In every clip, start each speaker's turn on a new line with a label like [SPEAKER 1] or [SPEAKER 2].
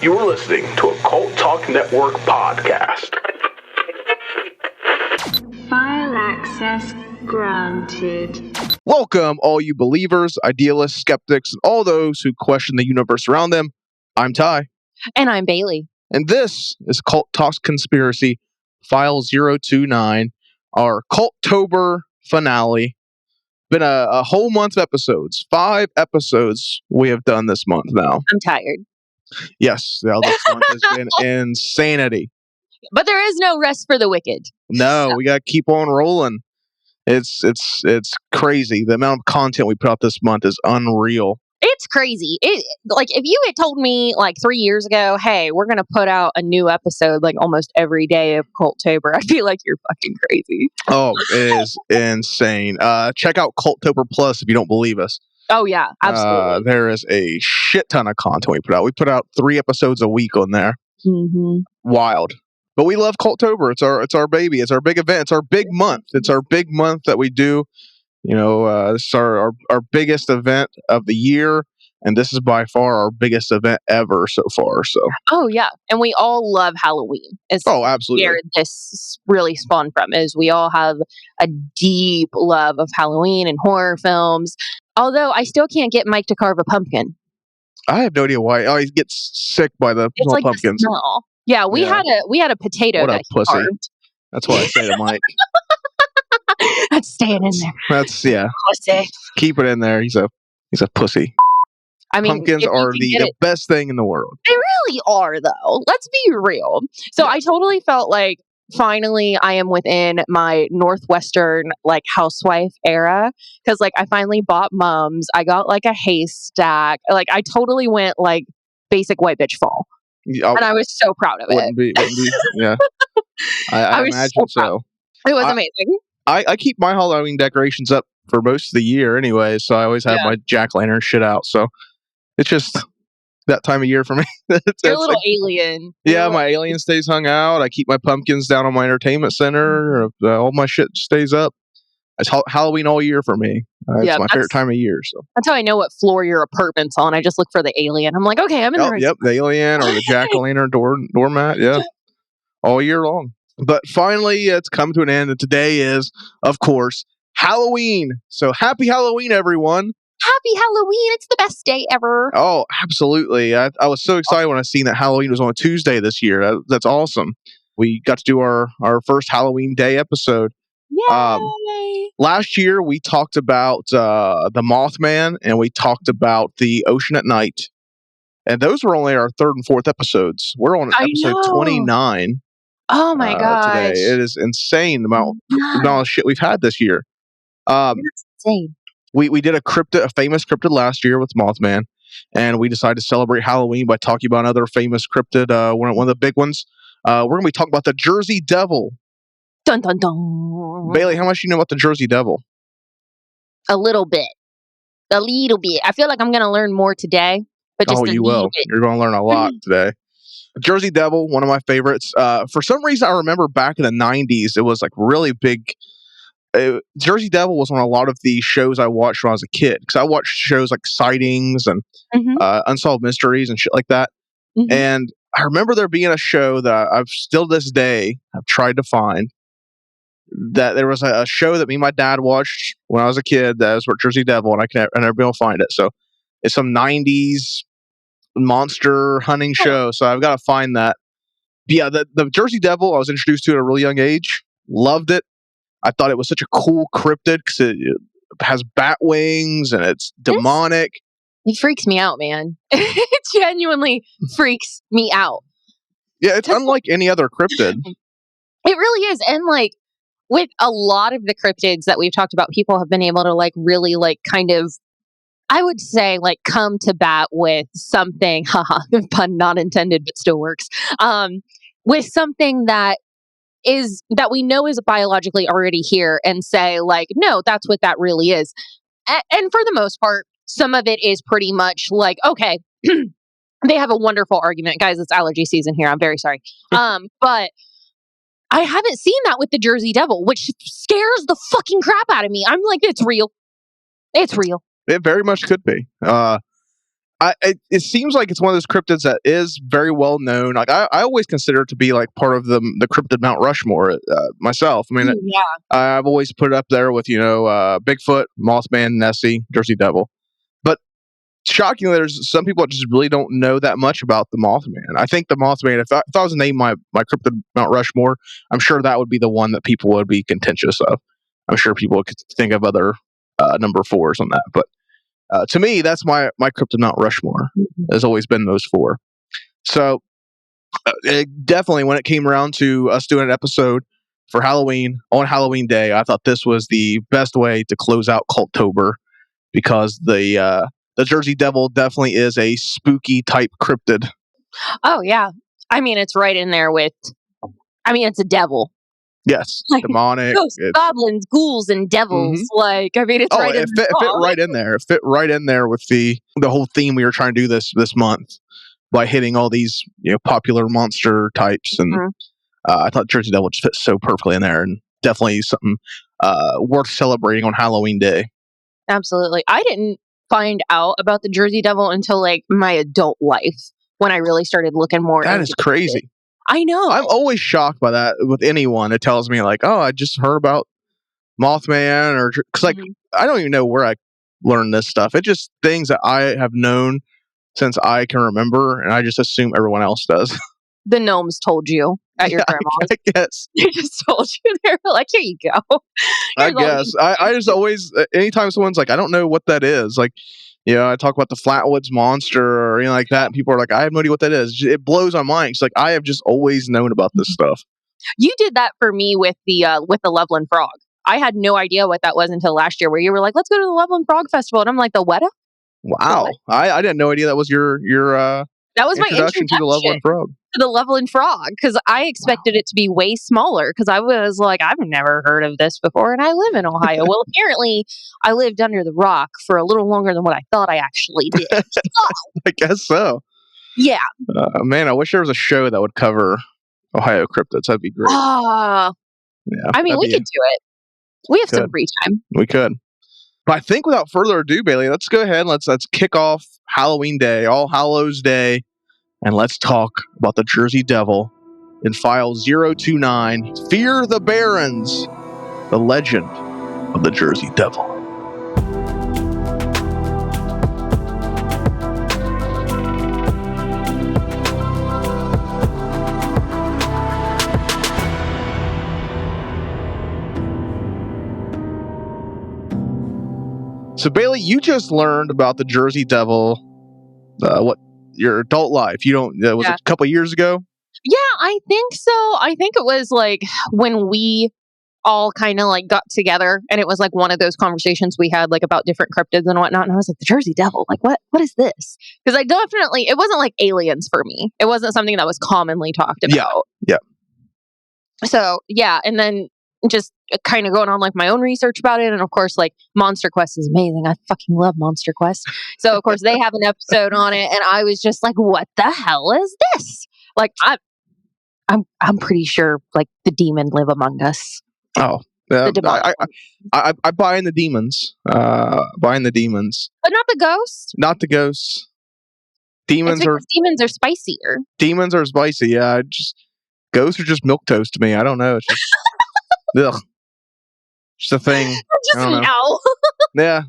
[SPEAKER 1] You're listening to a Cult Talk Network podcast.
[SPEAKER 2] File access granted.
[SPEAKER 3] Welcome, all you believers, idealists, skeptics, and all those who question the universe around them. I'm Ty.
[SPEAKER 4] And I'm Bailey.
[SPEAKER 3] And this is Cult Talks Conspiracy, File 029, our Cultober finale. Been a whole month of episodes. 5 episodes we have done this month now.
[SPEAKER 4] I'm tired.
[SPEAKER 3] Yes, this month has been insanity.
[SPEAKER 4] But there is no rest for the wicked.
[SPEAKER 3] No, we got to keep on rolling. It's crazy. The amount of content we put out this month is unreal.
[SPEAKER 4] It's crazy. If you had told me 3 years ago, hey, we're going to put out a new episode almost every day of Cultober, I'd be like, you're fucking crazy.
[SPEAKER 3] Oh, it is insane. Check out Cultober Plus if you don't believe us.
[SPEAKER 4] Oh, yeah, absolutely.
[SPEAKER 3] There is a shit ton of content we put out. We put out 3 episodes a week on there.
[SPEAKER 4] Mm-hmm.
[SPEAKER 3] Wild. But we love Cultober. It's our baby. It's our big event. It's our big month. It's our big month that we do. This is our biggest event of the year, and this is by far our biggest event ever so far. So.
[SPEAKER 4] Oh yeah, and we all love Halloween.
[SPEAKER 3] Absolutely.
[SPEAKER 4] Where this really spawned from is we all have a deep love of Halloween and horror films. Although I still can't get Mike to carve a pumpkin.
[SPEAKER 3] I have no idea why. Oh, he gets sick by the little pumpkins.
[SPEAKER 4] The smell. Yeah, we had a potato.
[SPEAKER 3] What a
[SPEAKER 4] that
[SPEAKER 3] pussy!
[SPEAKER 4] Carved.
[SPEAKER 3] That's what I say to Mike.
[SPEAKER 4] That's staying in there.
[SPEAKER 3] Pussy. Keep it in there. He's a pussy.
[SPEAKER 4] I mean,
[SPEAKER 3] pumpkins are the best thing in the world.
[SPEAKER 4] They really are, though. Let's be real. So I totally felt like finally I am within my Northwestern housewife era because I finally bought mums. I got a haystack. I totally went basic white bitch fall. And I was so proud of it.
[SPEAKER 3] Yeah. I imagine so.
[SPEAKER 4] It was amazing.
[SPEAKER 3] I keep my Halloween decorations up for most of the year anyway, so I always have my jack-o'-lantern shit out. So it's just that time of year for me.
[SPEAKER 4] You're a little alien.
[SPEAKER 3] Yeah, my alien stays hung out. I keep my pumpkins down on my entertainment center. All my shit stays up. It's Halloween all year for me. It's my favorite time of year. So
[SPEAKER 4] that's how I know what floor your apartment's on. I just look for the alien. I'm like, okay, I'm in the right.
[SPEAKER 3] Yep, the alien or the jack-o'-lantern doormat. Yeah, all year long. But finally, it's come to an end, and today is, of course, Halloween. So happy Halloween, everyone.
[SPEAKER 4] Happy Halloween. It's the best day ever.
[SPEAKER 3] Oh, absolutely. I was so excited when I seen that Halloween was on a Tuesday this year. That's awesome. We got to do our first Halloween Day episode.
[SPEAKER 4] Yay!
[SPEAKER 3] Last year, we talked about the Mothman, and we talked about the Ocean at Night. And those were only our 3rd and 4th episodes. We're on episode 29.
[SPEAKER 4] Oh my gosh.
[SPEAKER 3] Today. It is insane the amount of shit we've had this year.
[SPEAKER 4] That's insane.
[SPEAKER 3] We did a famous cryptid last year with Mothman, and we decided to celebrate Halloween by talking about another famous cryptid, one of the big ones. We're going to be talking about the Jersey Devil.
[SPEAKER 4] Dun dun dun.
[SPEAKER 3] Bailey, how much do you know about the Jersey Devil?
[SPEAKER 4] A little bit. I feel like I'm going to learn more today. But just
[SPEAKER 3] you will. You're going to learn a lot today. Jersey Devil, one of my favorites. For some reason, I remember back in the 90s, it was really big. Jersey Devil was on a lot of the shows I watched when I was a kid. Because I watched shows like Sightings and Unsolved Mysteries and shit like that.
[SPEAKER 4] Mm-hmm.
[SPEAKER 3] And I remember there being a show that I've still this day, I've tried to find. That there was a show that me and my dad watched when I was a kid that was Jersey Devil, and I never be able to find it. So it's some 90s monster hunting show, so I've got to find that. But yeah, the Jersey Devil I was introduced to at a really young age. Loved it. I thought it was such a cool cryptid because it has bat wings and it's demonic.
[SPEAKER 4] It freaks me out, man. It genuinely freaks me out.
[SPEAKER 3] Yeah, it's unlike any other cryptid.
[SPEAKER 4] It really is. And with a lot of the cryptids that we've talked about, people have been able to really kind of, I would say come to bat with something, pun not intended, but still works, with something that we know is biologically already here and say no, that's what that really is. And for the most part, some of it is pretty much okay, they have a wonderful argument. Guys, it's allergy season here. I'm very sorry. But I haven't seen that with the Jersey Devil, which scares the fucking crap out of me. I'm like, it's real. It's real.
[SPEAKER 3] It very much could be. it seems like it's one of those cryptids that is very well known. Like I always consider it to be like part of the cryptid Mount Rushmore myself. I mean,
[SPEAKER 4] Yeah.
[SPEAKER 3] I've always put it up there with Bigfoot, Mothman, Nessie, Jersey Devil. But shockingly, there's some people that just really don't know that much about the Mothman. I think the Mothman, if I was to name my cryptid Mount Rushmore, I'm sure that would be the one that people would be contentious of. I'm sure people could think of other number fours on that, but to me, that's my cryptid Mount Rushmore. Has always been those four. So definitely, when it came around to us doing an episode for Halloween on Halloween Day, I thought this was the best way to close out Cultober, because the Jersey Devil definitely is a spooky type cryptid.
[SPEAKER 4] Oh yeah. I mean, it's right in there with. I mean, it's a devil.
[SPEAKER 3] Yes,
[SPEAKER 4] Like,
[SPEAKER 3] demonic.
[SPEAKER 4] Ghosts, goblins, ghouls, and devils. Like, I mean, it's right in there.
[SPEAKER 3] It fit right in there. It fit right in there with the whole theme we were trying to do this month by hitting all these popular monster types, and I thought Jersey Devil just fit so perfectly in there, and definitely something worth celebrating on Halloween Day.
[SPEAKER 4] Absolutely. I didn't find out about the Jersey Devil until like my adult life, when I really started looking more.
[SPEAKER 3] That is crazy.
[SPEAKER 4] I know.
[SPEAKER 3] I'm always shocked by that with anyone that tells me like, "Oh, I just heard about Mothman," or because like I don't even know where I learned this stuff. It's just things that I have known since I can remember, and I just assume everyone else does.
[SPEAKER 4] The gnomes told you at your grandma's.
[SPEAKER 3] I guess
[SPEAKER 4] They just told you. They were like, "Here you go."
[SPEAKER 3] I guess I just always, anytime someone's like, "I don't know what that is," like. I talk about the Flatwoods Monster or anything like that, and people are like, "I have no idea what that is." It blows my mind. It's like I have just always known about this stuff.
[SPEAKER 4] You did that for me with the Loveland Frog. I had no idea what that was until last year, where you were like, "Let's go to the Loveland Frog Festival," and I'm like, "The what?"
[SPEAKER 3] Wow, I didn't know idea that was your
[SPEAKER 4] that was my introduction
[SPEAKER 3] to the Loveland Frog.
[SPEAKER 4] To the Loveland Frog, because I expected it to be way smaller, because I was like, I've never heard of this before, and I live in Ohio. Well, apparently, I lived under the rock for a little longer than what I thought I actually did.
[SPEAKER 3] I guess so.
[SPEAKER 4] Yeah.
[SPEAKER 3] Man, I wish there was a show that would cover Ohio cryptids. That'd be great.
[SPEAKER 4] Yeah. I mean, we could do it. We have some free time.
[SPEAKER 3] We could. But I think without further ado, Bailey, let's go ahead and let's kick off Halloween Day, All Hallows Day, and let's talk about the Jersey Devil in File 029, Fear the Barrens, the legend of the Jersey Devil. So, Bailey, you just learned about the Jersey Devil, your adult life. You don't, was it a couple of years ago?
[SPEAKER 4] Yeah, I think so. I think it was like when we all kind of like got together, and it was like one of those conversations we had like about different cryptids and whatnot. And I was like, the Jersey Devil, like what is this? Because it wasn't like aliens for me. It wasn't something that was commonly talked about.
[SPEAKER 3] Yeah.
[SPEAKER 4] So, yeah. And then just kind of going on like my own research about it. And of course, like Monster Quest is amazing. I fucking love Monster Quest. So of course they have an episode on it, and I was just like, what the hell is this? Like I'm pretty sure like the demon live among us.
[SPEAKER 3] Oh, I buy in the demons. Buying the demons.
[SPEAKER 4] But not the ghosts.
[SPEAKER 3] Not the ghosts. Demons are
[SPEAKER 4] spicier.
[SPEAKER 3] Demons are spicy, yeah. Ghosts are just milquetoast to me. I don't know. It's just ugh. Just a thing.
[SPEAKER 4] Just no.
[SPEAKER 3] Yeah.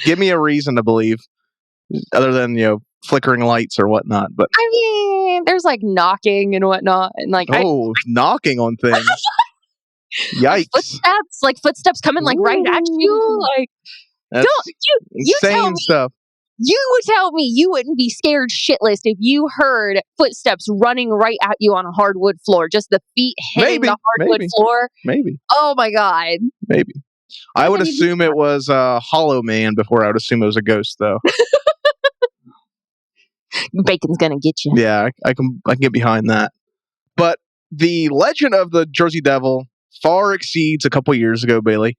[SPEAKER 3] Give me a reason to believe, other than flickering lights or whatnot. But
[SPEAKER 4] I mean, there's like knocking and whatnot, and like
[SPEAKER 3] knocking on things. Yikes!
[SPEAKER 4] Footsteps coming like right at you. Like,
[SPEAKER 3] that's
[SPEAKER 4] you
[SPEAKER 3] insane stuff.
[SPEAKER 4] You would tell me you wouldn't be scared shitless if you heard footsteps running right at you on a hardwood floor. Just the feet hitting the hardwood floor.
[SPEAKER 3] Maybe.
[SPEAKER 4] Oh my God.
[SPEAKER 3] Maybe. I would assume it was a Hollow Man before I would assume it was a ghost, though.
[SPEAKER 4] Bacon's gonna get you.
[SPEAKER 3] Yeah, I can get behind that. But the legend of the Jersey Devil far exceeds a couple years ago, Bailey.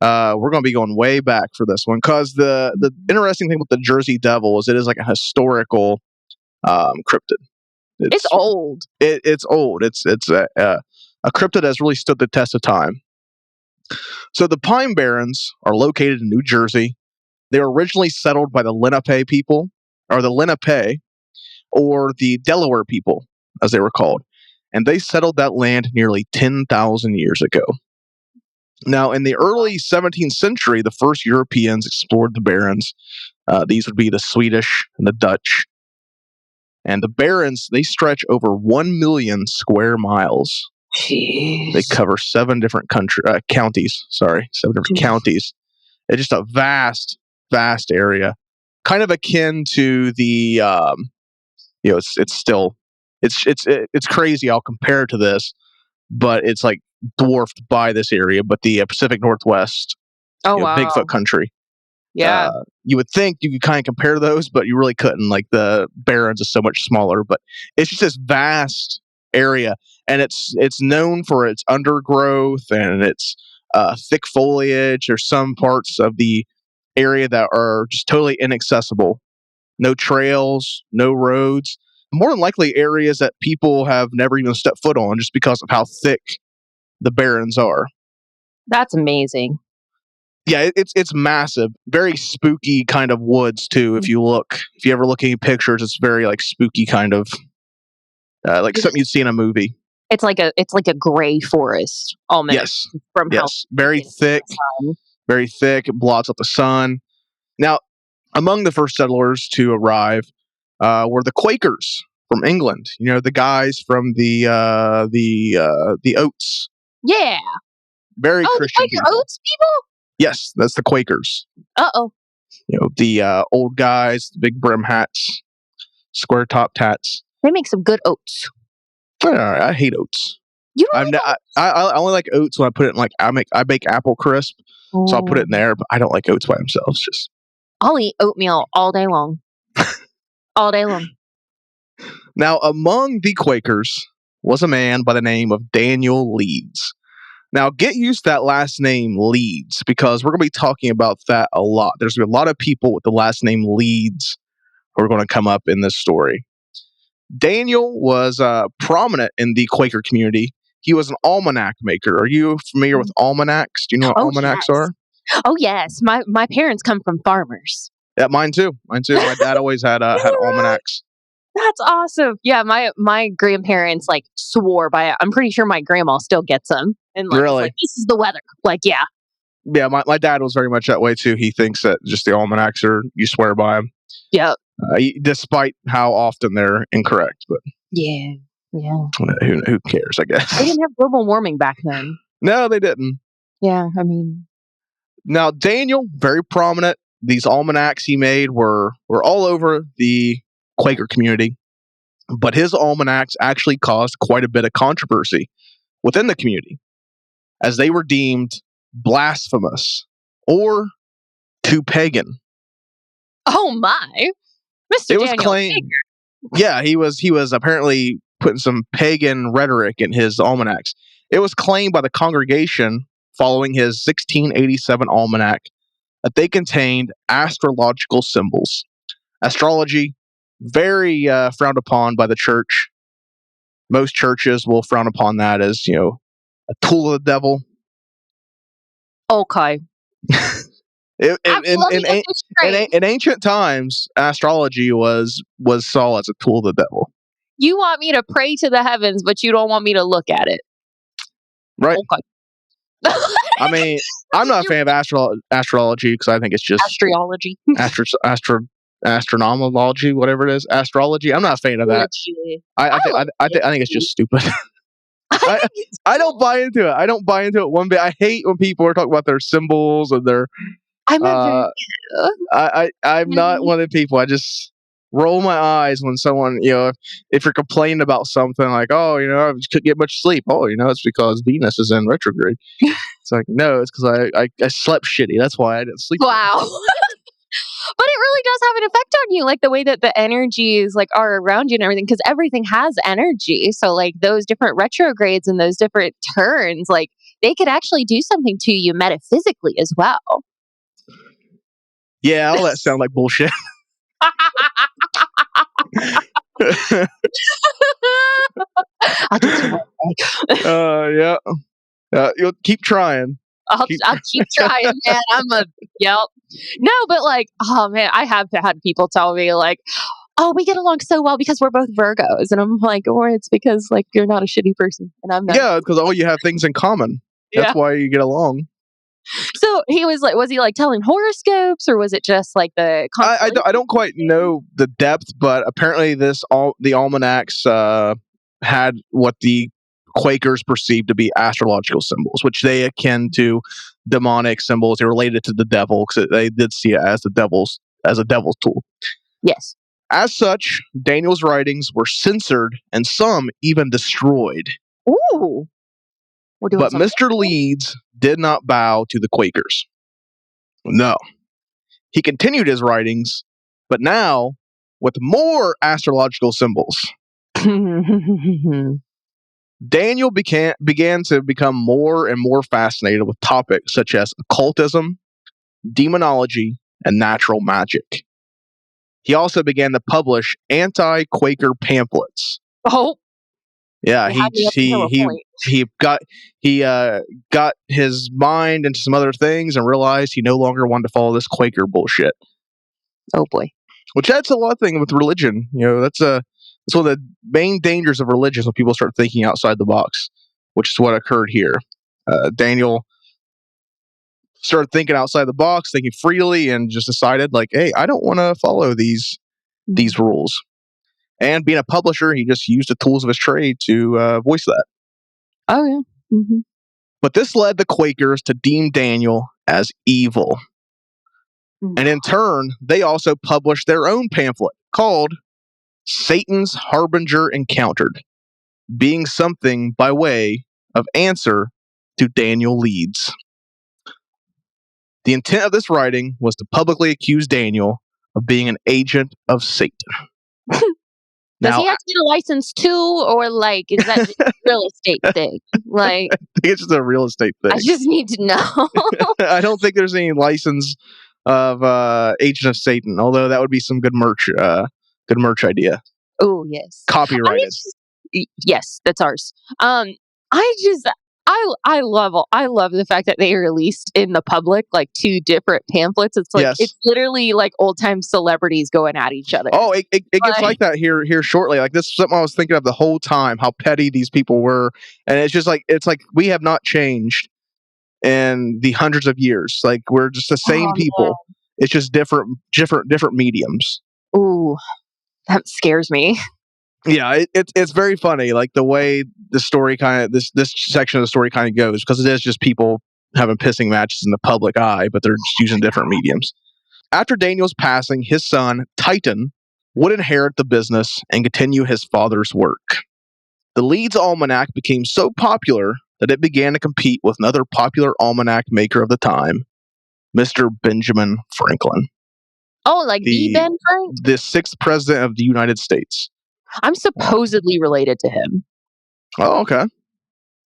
[SPEAKER 3] We're going to be going way back for this one, because the interesting thing with the Jersey Devil is it is like a historical cryptid.
[SPEAKER 4] It's old.
[SPEAKER 3] It's old. It's a cryptid that's really stood the test of time. So the Pine Barrens are located in New Jersey. They were originally settled by the Lenape people are the Lenape, or the Delaware people, as they were called. And they settled that land nearly 10,000 years ago. Now, in the early 17th century, the first Europeans explored the Barrens. These would be the Swedish and the Dutch. And the Barrens, they stretch over 1 million square miles.
[SPEAKER 4] Jeez.
[SPEAKER 3] They cover 7 different counties. Sorry, 7 different counties. It's just a vast, vast area. Kind of akin to the, it's crazy. I'll compare it to this, but it's like dwarfed by this area. But the Pacific Northwest,
[SPEAKER 4] Oh, wow.
[SPEAKER 3] Bigfoot country.
[SPEAKER 4] Yeah.
[SPEAKER 3] You would think you could kind of compare those, but you really couldn't. Like the Barrens is so much smaller, but it's just this vast area, and it's known for its undergrowth and its thick foliage. There's some parts of the area that are just totally inaccessible. No trails, no roads. More than likely areas that people have never even stepped foot on just because of how thick the Barrens are.
[SPEAKER 4] That's amazing.
[SPEAKER 3] Yeah, it's massive. Very spooky kind of woods too. If you ever look at pictures, it's very like spooky kind of like something you'd see in a movie.
[SPEAKER 4] It's like a gray forest almost.
[SPEAKER 3] Yes.
[SPEAKER 4] From
[SPEAKER 3] yes. Very thick. Very thick. It blots out the sun. Now, among the first settlers to arrive were the Quakers from England. You know, the guys from the Oats.
[SPEAKER 4] Yeah.
[SPEAKER 3] Very Christian
[SPEAKER 4] the Quaker
[SPEAKER 3] people.
[SPEAKER 4] Oats people?
[SPEAKER 3] Yes, that's the Quakers.
[SPEAKER 4] Uh-oh.
[SPEAKER 3] You know, the old guys, the big brim hats, square topped hats.
[SPEAKER 4] They make some good oats.
[SPEAKER 3] I hate oats.
[SPEAKER 4] You don't like oats?
[SPEAKER 3] I only like oats when I put it in like I bake apple crisp, so I'll put it in there. But I don't like oats by themselves.
[SPEAKER 4] I'll eat oatmeal all day long. All day long.
[SPEAKER 3] Now, among the Quakers was a man by the name of Daniel Leeds. Now, get used to that last name, Leeds, because we're going to be talking about that a lot. There's going to be a lot of people with the last name Leeds who are going to come up in this story. Daniel was prominent in the Quaker community. He was an almanac maker. Are you familiar with almanacs? Do you know what almanacs are?
[SPEAKER 4] Oh, yes. My parents come from farmers.
[SPEAKER 3] Yeah, mine too. My dad always had almanacs.
[SPEAKER 4] That's awesome. Yeah, my grandparents like swore by it. I'm pretty sure my grandma still gets them. And
[SPEAKER 3] really?
[SPEAKER 4] Like, this is the weather. Like, yeah.
[SPEAKER 3] Yeah, my dad was very much that way too. He thinks that just the almanacs you swear by them.
[SPEAKER 4] Yep.
[SPEAKER 3] Despite how often they're incorrect. But
[SPEAKER 4] yeah.
[SPEAKER 3] Who cares, I guess.
[SPEAKER 4] They didn't have global warming back then.
[SPEAKER 3] No, they didn't.
[SPEAKER 4] Yeah, I mean.
[SPEAKER 3] Now, Daniel, very prominent. These almanacs he made were all over the Quaker community, but his almanacs actually caused quite a bit of controversy within the community, as they were deemed blasphemous or too pagan.
[SPEAKER 4] Oh my, Mr. Daniel claimed.
[SPEAKER 3] Yeah, he was apparently putting some pagan rhetoric in his almanacs. It was claimed by the congregation following his 1687 almanac that they contained astrological symbols. Astrology, very frowned upon by the church. Most churches will frown upon that as, a tool of the devil.
[SPEAKER 4] Okay.
[SPEAKER 3] In ancient times, astrology was saw as a tool of the devil.
[SPEAKER 4] You want me to pray to the heavens, but you don't want me to look at it.
[SPEAKER 3] Right.
[SPEAKER 4] Okay.
[SPEAKER 3] I mean, I'm not a fan of astrology because I think it's just
[SPEAKER 4] astrology.
[SPEAKER 3] Astronomology, whatever it is, astrology. I'm not a fan of that. I think it's just stupid. I don't buy into it. I don't buy into it one bit. I hate when people are talking about their symbols and their. I'm not one of the people. I just roll my eyes when someone, if you're complaining about something like, oh, I couldn't get much sleep. Oh, it's because Venus is in retrograde. It's like, no, it's because I slept shitty. That's why I didn't sleep.
[SPEAKER 4] Wow. But it really does have an effect on you, like the way that the energies are around you and everything, because everything has energy. So those different retrogrades and those different turns, they could actually do something to you metaphysically as well.
[SPEAKER 3] Yeah, all that sounds like bullshit.
[SPEAKER 4] I'll get you right back.
[SPEAKER 3] Yeah. You'll keep trying.
[SPEAKER 4] I'll keep trying, man. Yep. No, but like, oh man, I have had people tell me like, oh, we get along so well because we're both Virgos. And I'm like, or it's because like you're not a shitty person and I'm not.
[SPEAKER 3] Yeah, because all you have things in common. That's
[SPEAKER 4] Yeah.
[SPEAKER 3] why you get along.
[SPEAKER 4] So he was he like telling horoscopes or was it just like the
[SPEAKER 3] I don't quite know the depth, but apparently the almanacs had what the Quakers perceived to be astrological symbols, which they akin to demonic symbols. They related to the devil because they did see it as a devil's tool.
[SPEAKER 4] Yes.
[SPEAKER 3] As such, Daniel's writings were censored and some even destroyed.
[SPEAKER 4] Ooh.
[SPEAKER 3] But Mr. Leeds did not bow to the Quakers. No. He continued his writings, but now with more astrological symbols. Daniel began to become more and more fascinated with topics such as occultism, demonology, and natural magic. He also began to publish anti-Quaker pamphlets.
[SPEAKER 4] Oh,
[SPEAKER 3] yeah, he got his mind into some other things and realized he no longer wanted to follow this Quaker bullshit.
[SPEAKER 4] Oh boy,
[SPEAKER 3] which that's a lot of thing with religion. You know, that's one of the main dangers of religion when people start thinking outside the box, which is what occurred here. Daniel started thinking outside the box, thinking freely, and just decided, like, hey, I don't want to follow these rules. And being a publisher, he just used the tools of his trade to voice that.
[SPEAKER 4] Oh, yeah. Mm-hmm.
[SPEAKER 3] But this led the Quakers to deem Daniel as evil. And in turn, they also published their own pamphlet called Satan's Harbinger Encountered, being something by way of answer to Daniel Leeds. The intent of this writing was to publicly accuse Daniel of being an agent of Satan.
[SPEAKER 4] Does he have to get a license too, or like is that just a real estate thing? Like,
[SPEAKER 3] I think it's just a real estate thing.
[SPEAKER 4] I just need to know.
[SPEAKER 3] I don't think there's any license of agent of Satan, although that would be some good merch idea.
[SPEAKER 4] Oh yes,
[SPEAKER 3] copyrighted.
[SPEAKER 4] Yes, that's ours. I love the fact that they released in the public like two different pamphlets. It's like It's literally like old time celebrities going at each other.
[SPEAKER 3] Oh, it gets like that here shortly. Like this is something I was thinking of the whole time, how petty these people were, and it's like we have not changed in the hundreds of years. Like we're just the same people. Man. It's just different mediums.
[SPEAKER 4] Ooh, that scares me.
[SPEAKER 3] Yeah, it's very funny, like the way the story this section of the story kind of goes, because it is just people having pissing matches in the public eye, but they're just using different mediums. After Daniel's passing, his son, Titan, would inherit the business and continue his father's work. The Leeds Almanac became so popular that it began to compete with another popular almanac maker of the time, Mr. Benjamin Franklin.
[SPEAKER 4] Oh, like the Ben Franklin?
[SPEAKER 3] The 6th president of the United States.
[SPEAKER 4] I'm supposedly related to him.
[SPEAKER 3] Oh, okay.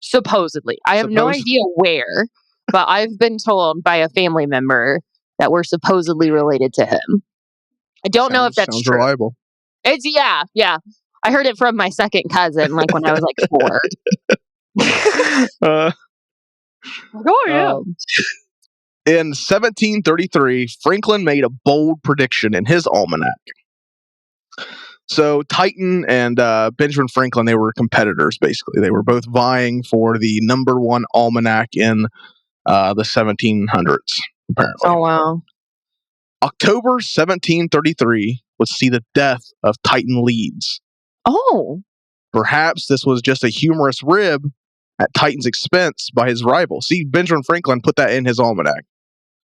[SPEAKER 4] Supposedly. I have no idea where, but I've been told by a family member that we're supposedly related to him. I don't know if that's true.
[SPEAKER 3] Reliable.
[SPEAKER 4] It's yeah. I heard it from my second cousin, like when I was like 4. Oh yeah.
[SPEAKER 3] In 1733, Franklin made a bold prediction in his almanac. So Titan and Benjamin Franklin, they were competitors, basically. They were both vying for the number one almanac in the 1700s, apparently.
[SPEAKER 4] Oh, wow.
[SPEAKER 3] October 1733 would see the death of Titan Leeds.
[SPEAKER 4] Oh.
[SPEAKER 3] Perhaps this was just a humorous rib at Titan's expense by his rival. See, Benjamin Franklin put that in his almanac.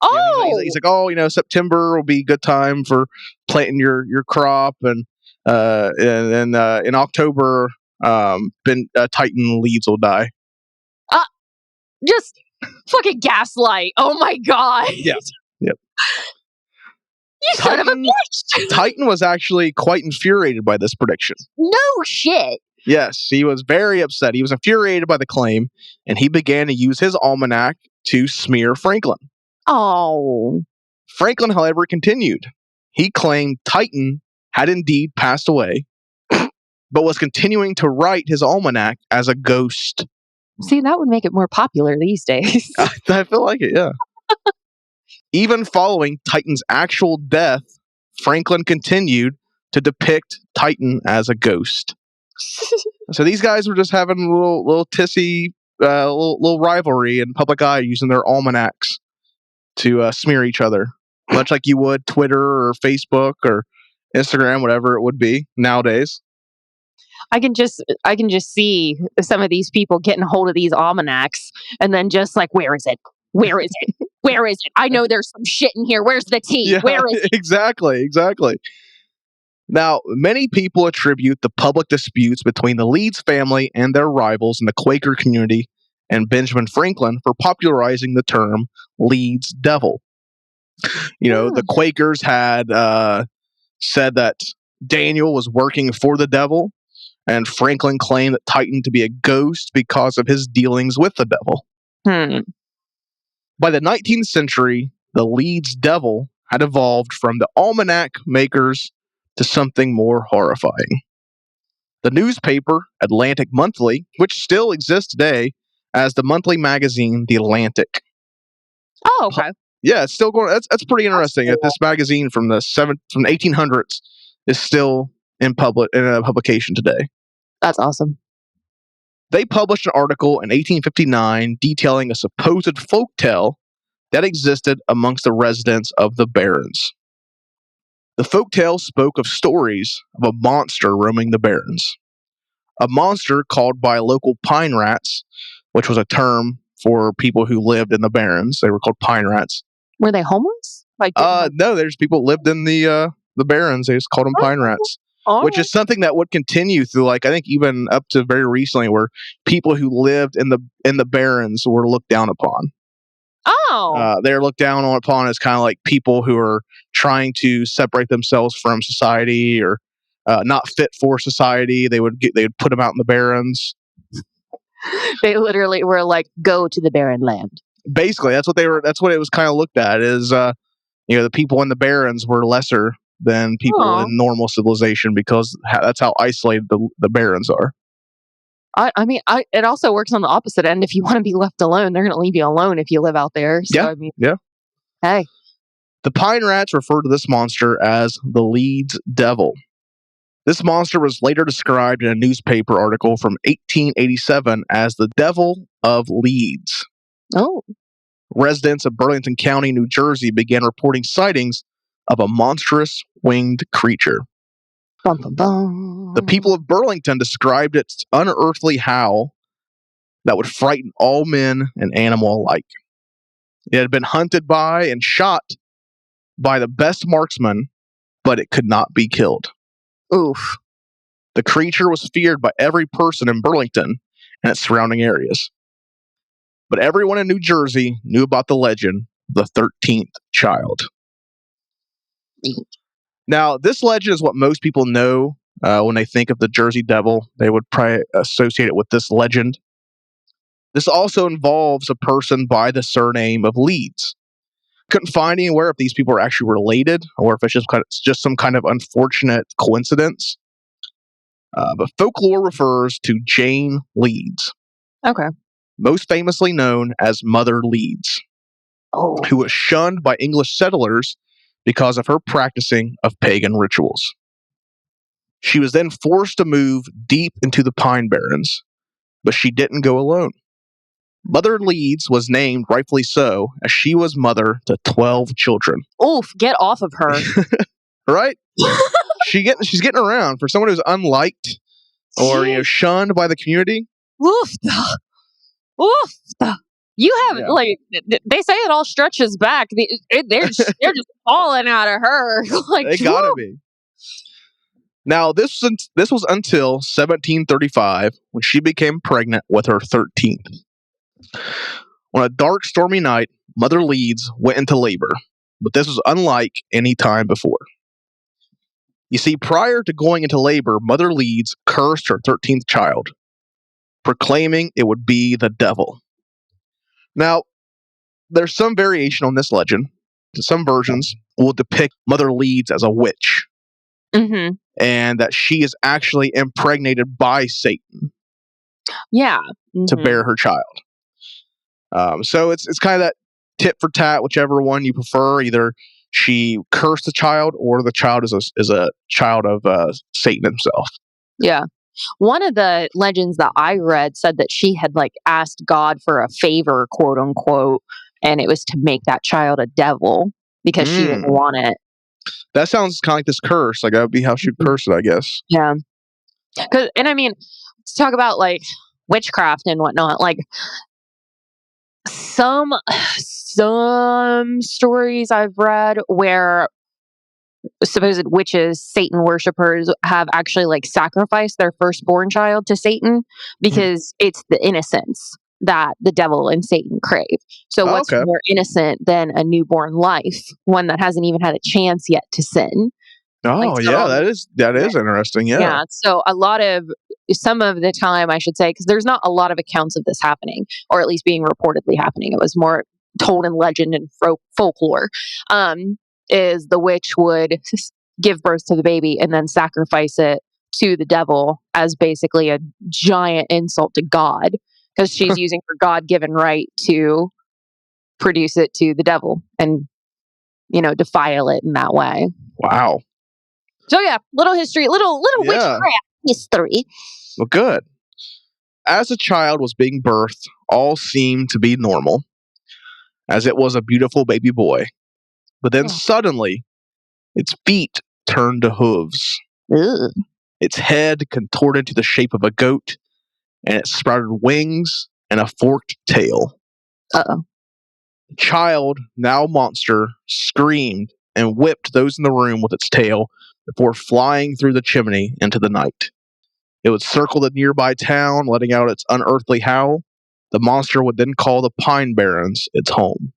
[SPEAKER 4] Oh.
[SPEAKER 3] He's like, oh, September will be a good time for planting your crop, and in October, Titan Leeds will die.
[SPEAKER 4] Just fucking gaslight. Oh my god.
[SPEAKER 3] Yeah. Yep.
[SPEAKER 4] You son of a bitch.
[SPEAKER 3] Titan was actually quite infuriated by this prediction.
[SPEAKER 4] No shit.
[SPEAKER 3] Yes, he was very upset. He was infuriated by the claim, and he began to use his almanac to smear Franklin.
[SPEAKER 4] Oh.
[SPEAKER 3] Franklin, however, continued. He claimed Titan had indeed passed away, but was continuing to write his almanac as a ghost.
[SPEAKER 4] See, that would make it more popular these days.
[SPEAKER 3] I feel like it, yeah. Even following Titan's actual death, Franklin continued to depict Titan as a ghost. So these guys were just having a little tissy, little rivalry in public eye, using their almanacs to smear each other, much like you would Twitter or Facebook or Instagram, whatever it would be nowadays.
[SPEAKER 4] I can just see some of these people getting hold of these almanacs and then just like, where is it? Where is it? Where is it? I know there's some shit in here. Where's the tea?
[SPEAKER 3] Yeah,
[SPEAKER 4] Where is it?
[SPEAKER 3] Exactly. Now, many people attribute the public disputes between the Leeds family and their rivals in the Quaker community and Benjamin Franklin for popularizing the term Leeds Devil. The Quakers had said that Daniel was working for the devil, and Franklin claimed that Titan to be a ghost because of his dealings with the devil. By the 19th century, the Leeds Devil had evolved from the almanac makers to something more horrifying. The newspaper, Atlantic Monthly, which still exists today as the monthly magazine, The Atlantic.
[SPEAKER 4] Oh, okay.
[SPEAKER 3] Yeah, it's still going. That's pretty interesting. That this magazine from the 1800s is still in publication today.
[SPEAKER 4] That's awesome.
[SPEAKER 3] They published an article in 1859 detailing a supposed folktale that existed amongst the residents of the Barrens. The folktale spoke of stories of a monster roaming the Barrens. A monster called by local pine rats, which was a term for people who lived in the Barrens. They were called pine rats.
[SPEAKER 4] Were they homeless?
[SPEAKER 3] No, there's people who lived in the Barrens. They just called them pine rats. Which is something that would continue through, I think, even up to very recently, where people who lived in the Barrens were looked down upon. They're looked down upon as kind of like people who are trying to separate themselves from society or not fit for society. They would put them out in the Barrens.
[SPEAKER 4] They literally were like, "Go to the barren land."
[SPEAKER 3] Basically, that's what they were. That's what it was kind of looked at. Is the people in the Barrens were lesser than people in normal civilization because that's how isolated the Barrens are.
[SPEAKER 4] I mean, it also works on the opposite end. If you want to be left alone, they're going to leave you alone if you live out there. So,
[SPEAKER 3] yeah.
[SPEAKER 4] Hey.
[SPEAKER 3] The pine rats refer to this monster as the Leeds Devil. This monster was later described in a newspaper article from 1887 as the Devil of Leeds.
[SPEAKER 4] Oh.
[SPEAKER 3] Residents of Burlington County, New Jersey began reporting sightings of a monstrous winged creature.
[SPEAKER 4] Bum, bum, bum.
[SPEAKER 3] The people of Burlington described its unearthly howl that would frighten all men and animal alike. It had been hunted by and shot by the best marksman, but it could not be killed.
[SPEAKER 4] Oof.
[SPEAKER 3] The creature was feared by every person in Burlington and its surrounding areas. But everyone in New Jersey knew about the legend of the 13th child. Now, this legend is what most people know when they think of the Jersey Devil. They would probably associate it with this legend. This also involves a person by the surname of Leeds. Couldn't find anywhere if these people are actually related or if it's just some kind of unfortunate coincidence. But folklore refers to Jane Leeds.
[SPEAKER 4] Okay.
[SPEAKER 3] Most famously known as Mother Leeds, who was shunned by English settlers because of her practicing of pagan rituals. She was then forced to move deep into the Pine Barrens, but she didn't go alone. Mother Leeds was named, rightfully so, as she was mother to 12 children.
[SPEAKER 4] Oof, get off of her.
[SPEAKER 3] Right? She's getting around. For someone who's unliked or shunned by the community.
[SPEAKER 4] Oof. Oof. You have they say it all stretches back. They're just falling out of her.
[SPEAKER 3] They gotta be. Now this was until 1735 when she became pregnant with her 13th. On a dark, stormy night, Mother Leeds went into labor, but this was unlike any time before. You see, prior to going into labor, Mother Leeds cursed her 13th child, proclaiming it would be the devil. Now, there's some variation on this legend. Some versions will depict Mother Leeds as a witch, and that she is actually impregnated by Satan.
[SPEAKER 4] Yeah.
[SPEAKER 3] to
[SPEAKER 4] Mhm.
[SPEAKER 3] bear her child. So it's kind of that tit for tat, whichever one you prefer. Either she cursed the child, or the child is a child of Satan himself.
[SPEAKER 4] Yeah. One of the legends that I read said that she had like asked God for a favor, quote unquote, and it was to make that child a devil because she didn't
[SPEAKER 3] Mm.
[SPEAKER 4] want it.
[SPEAKER 3] That sounds kind of like this curse. Like that would be how she'd curse it, I guess.
[SPEAKER 4] Yeah. And I mean, to talk about like witchcraft and whatnot, like some some stories I've read where supposed witches, Satan worshippers have actually like sacrificed their firstborn child to Satan
[SPEAKER 3] Mhm.
[SPEAKER 4] because it's the innocence that the devil and Satan crave. So
[SPEAKER 3] Oh,
[SPEAKER 4] what's
[SPEAKER 3] okay.
[SPEAKER 4] more innocent than a newborn life, one that hasn't even had a chance yet to sin? Like
[SPEAKER 3] Oh, yeah.
[SPEAKER 4] so,
[SPEAKER 3] That is interesting. Yeah.
[SPEAKER 4] yeah. So some of the time, I should say, because there's not a lot of accounts of this happening, or at least being reportedly happening. It was more told in legend and folklore. Um, is the witch would give birth to the baby and then sacrifice it to the devil as basically a giant insult to God, because she's using her God-given right to produce it to the devil and defile it in that way.
[SPEAKER 3] Wow.
[SPEAKER 4] So yeah, little history, little
[SPEAKER 3] Yeah.
[SPEAKER 4] witchcraft history.
[SPEAKER 3] Well, good. As a child was being birthed, all seemed to be normal, as it was a beautiful baby boy. But then
[SPEAKER 4] Oh.
[SPEAKER 3] suddenly, its feet turned to hooves,
[SPEAKER 4] Ugh.
[SPEAKER 3] its head contorted to the shape of a goat, and it sprouted wings and a forked tail.
[SPEAKER 4] Uh-oh.
[SPEAKER 3] The child, now monster, screamed and whipped those in the room with its tail before flying through the chimney into the night. It would circle the nearby town, letting out its unearthly howl. The monster would then call the Pine Barrens its home.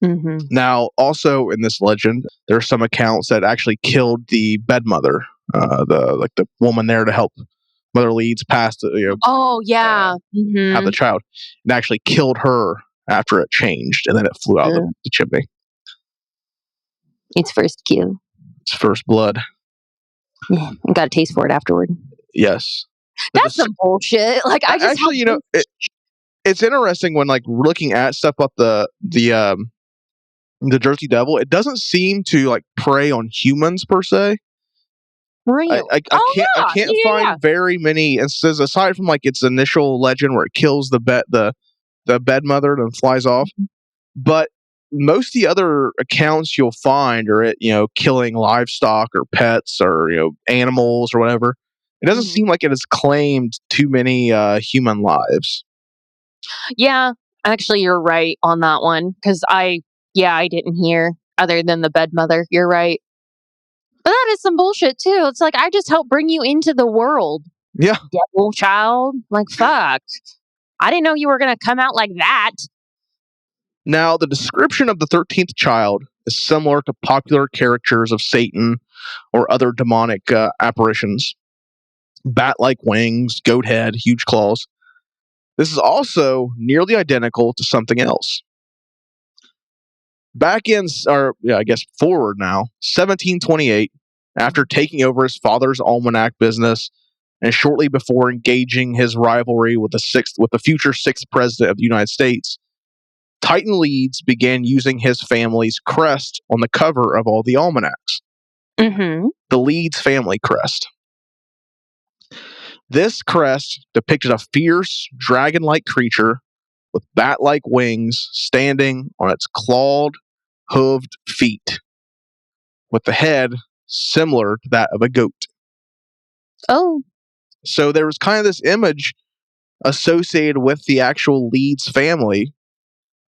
[SPEAKER 4] Mm-hmm.
[SPEAKER 3] Now, also in this legend, there are some accounts that actually killed the bed mother, the woman there to help Mother Leeds pass the
[SPEAKER 4] Oh yeah.
[SPEAKER 3] have the child, and actually killed her after it changed, and then it flew out of the chimney.
[SPEAKER 4] Its first kill.
[SPEAKER 3] It's first blood.
[SPEAKER 4] Yeah, I got a taste for it afterward.
[SPEAKER 3] Yes.
[SPEAKER 4] That's some bullshit. Like I just
[SPEAKER 3] Actually, it's interesting when like looking at stuff about the Jersey Devil. It doesn't seem to like prey on humans per se.
[SPEAKER 4] Real.
[SPEAKER 3] I can't find very many instances aside from like its initial legend where it kills the bed mother and flies off. But most of the other accounts you'll find are it killing livestock or pets or animals or whatever. It doesn't seem like it has claimed too many human lives.
[SPEAKER 4] Yeah, actually, you're right on that one because I didn't hear other than the bed mother. You're right. But that is some bullshit too. It's like I just helped bring you into the world.
[SPEAKER 3] Yeah.
[SPEAKER 4] Devil child. Like fuck. I didn't know you were gonna come out like that.
[SPEAKER 3] Now, the description of the 13th child is similar to popular caricatures of Satan or other demonic apparitions. Bat-like wings, goat head, huge claws. This is also nearly identical to something else. Forward now, 1728, after taking over his father's almanac business, and shortly before engaging his rivalry with the future sixth president of the United States, Titan Leeds began using his family's crest on the cover of all the almanacs.
[SPEAKER 4] Mm-hmm.
[SPEAKER 3] The Leeds family crest. This crest depicted a fierce, dragon-like creature with bat-like wings standing on its clawed, hooved feet, with the head similar to that of a goat.
[SPEAKER 4] Oh.
[SPEAKER 3] So there was kind of this image associated with the actual Leeds family,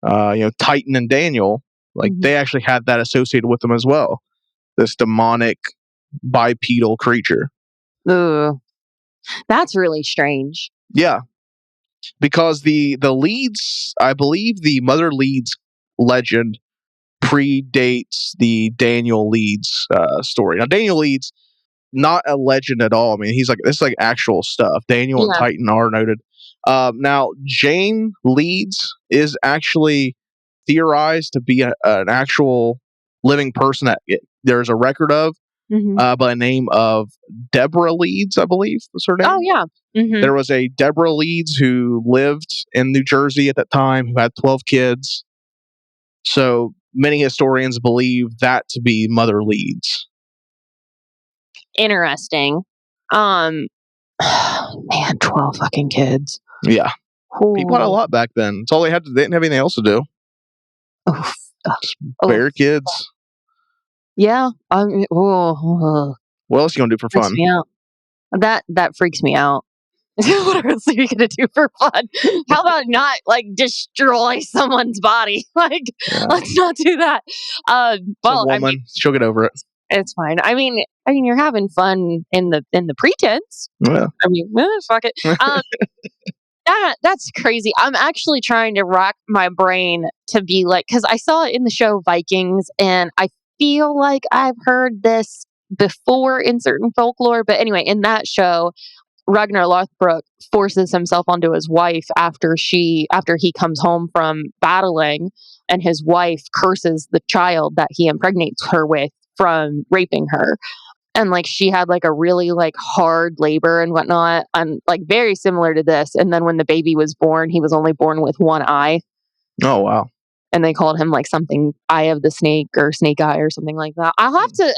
[SPEAKER 3] Titan and Daniel. Like they actually had that associated with them as well. This demonic bipedal creature.
[SPEAKER 4] Ugh. That's really strange.
[SPEAKER 3] Yeah. Because the Leeds, I believe the Mother Leeds legend predates the Daniel Leeds story. Now Daniel Leeds, not a legend at all. I mean, this is like actual stuff. Daniel and Titan are noted. Now Jane Leeds is actually theorized to be an actual living person that there's a record of. by the name of Deborah Leeds, I believe was her name.
[SPEAKER 4] Oh, yeah.
[SPEAKER 3] There was a Deborah Leeds who lived in New Jersey at that time, who had 12 kids. So many historians believe that to be Mother Leeds.
[SPEAKER 4] Interesting. Man, 12 fucking kids.
[SPEAKER 3] Yeah.
[SPEAKER 4] Ooh.
[SPEAKER 3] People had a lot back then. It's all they had. They didn't have anything else to do.
[SPEAKER 4] Oof.
[SPEAKER 3] Just bear kids.
[SPEAKER 4] Yeah. What
[SPEAKER 3] What else are you gonna do for
[SPEAKER 4] freaks
[SPEAKER 3] fun?
[SPEAKER 4] me out. That freaks me out. What else are you gonna do for fun? How about not like destroy someone's body? Like, let's not do that. Well,
[SPEAKER 3] a woman,
[SPEAKER 4] I mean,
[SPEAKER 3] she'll get over it.
[SPEAKER 4] it's fine. I mean, you're having fun in the pretense.
[SPEAKER 3] Yeah.
[SPEAKER 4] I mean, fuck it. That's crazy. I'm actually trying to rack my brain to be like, because I saw it in the show Vikings, and I feel like I've heard this before in certain folklore. But anyway, in that show, Ragnar Lothbrok forces himself onto his wife after he comes home from battling, and his wife curses the child that he impregnates her with from raping her. And like she had like a really like hard labor and whatnot, and like very similar to this. And then when the baby was born, he was only born with one eye.
[SPEAKER 3] Oh wow.
[SPEAKER 4] And they called him like something eye of the snake or snake eye or something like that. I'll have to.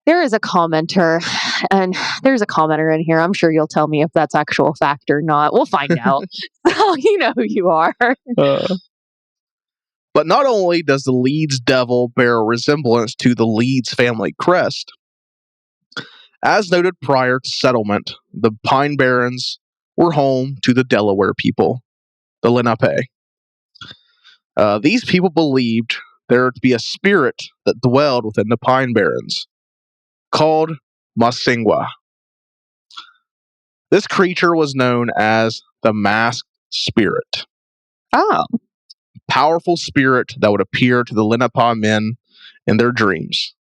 [SPEAKER 4] There is a commenter, and there's a commenter in here. I'm sure you'll tell me if that's actual fact or not. We'll find out. So you know who you are.
[SPEAKER 3] But not only does the Leeds Devil bear a resemblance to the Leeds family crest, as noted prior to settlement, the Pine Barrens were home to the Delaware people, the Lenape. These people believed there to be a spirit that dwelled within the Pine Barrens, called Masingwa. This creature was known as the masked spirit.
[SPEAKER 4] Oh.
[SPEAKER 3] Powerful spirit that would appear to the Lenape men in their dreams.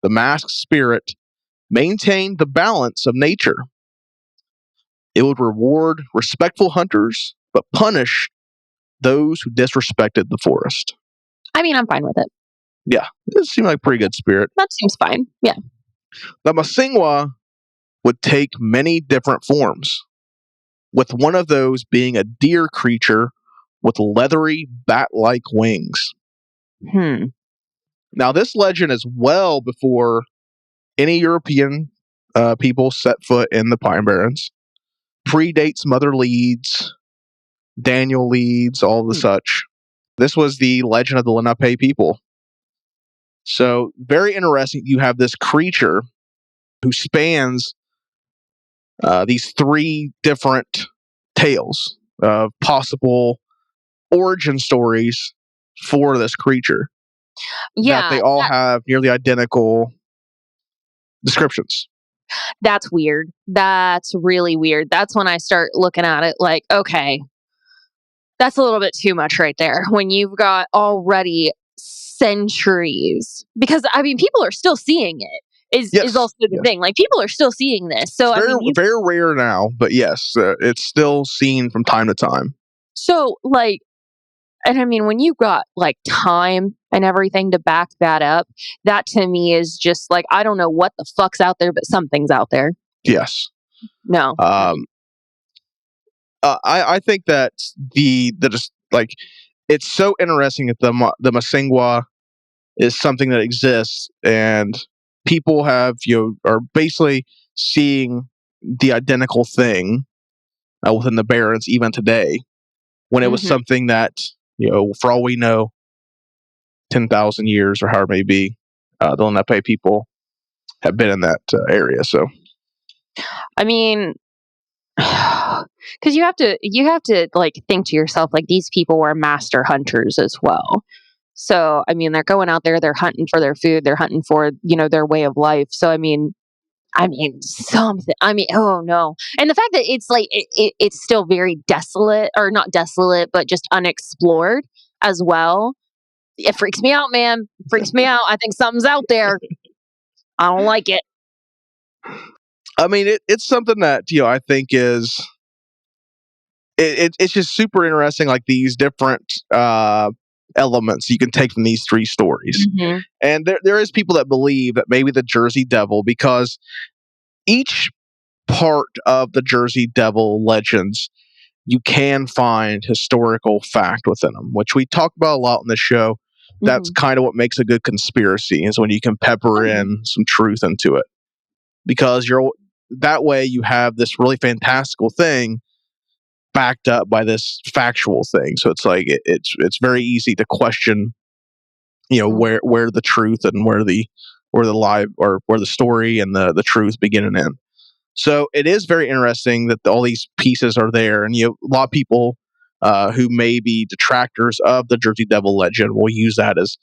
[SPEAKER 3] The masked spirit maintained the balance of nature. It would reward respectful hunters, but punish those who disrespected the forest.
[SPEAKER 4] I mean, I'm fine with it.
[SPEAKER 3] Yeah, it seemed like a pretty good spirit.
[SPEAKER 4] That seems fine. Yeah.
[SPEAKER 3] The Masingwa would take many different forms, with one of those being a deer creature with leathery bat-like wings. Now, this legend is well before any European people set foot in the Pine Barrens. Predates Mother Leeds, Daniel Leeds, all the such. This was the legend of the Lenape people. So, very interesting. You have this creature who spans these three different tales of possible origin stories for this creature.
[SPEAKER 4] Yeah.
[SPEAKER 3] That they all have nearly identical descriptions.
[SPEAKER 4] That's weird. That's really weird. That's when I start looking at it like, okay, that's a little bit too much right there. When you've got already centuries, because I mean, people are still seeing it. Is also the thing. Like people are still seeing this. So
[SPEAKER 3] it's
[SPEAKER 4] I mean,
[SPEAKER 3] very rare now, but yes, it's still seen from time to time.
[SPEAKER 4] So like, and I mean, when you've got like time and everything to back that up, that to me is just like, I don't know what the fuck's out there, but something's out there.
[SPEAKER 3] Yes.
[SPEAKER 4] No.
[SPEAKER 3] I think that the just like it's so interesting that the Masingwa is something that exists, and people have are basically seeing the identical thing within the Barrens even today, when it was something that for all we know, 10,000 years or however it may be, the Lenape people have been in that area. So,
[SPEAKER 4] I mean, because you have to like think to yourself, like these people were master hunters as well. So I mean, they're going out there, they're hunting for their food, they're hunting for their way of life. So I mean something. I mean, oh no, and the fact that it's like it's still very desolate, or not desolate, but just unexplored as well. It freaks me out, man. Freaks me out. I think something's out there. I don't like it.
[SPEAKER 3] I mean, it's something that I think is it's just super interesting. Like these different elements you can take from these three stories.
[SPEAKER 4] Mm-hmm.
[SPEAKER 3] And there is people that believe that maybe the Jersey Devil, because each part of the Jersey Devil legends, you can find historical fact within them, which we talk about a lot on the show. That's kind of what makes a good conspiracy, is when you can pepper in some truth into it. Because that way you have this really fantastical thing backed up by this factual thing. So it's like it's very easy to question, where the truth and where the lie, or where the story and the truth begin and end. So it is very interesting that all these pieces are there, and a lot of people who may be detractors of the Jersey Devil legend will use that as,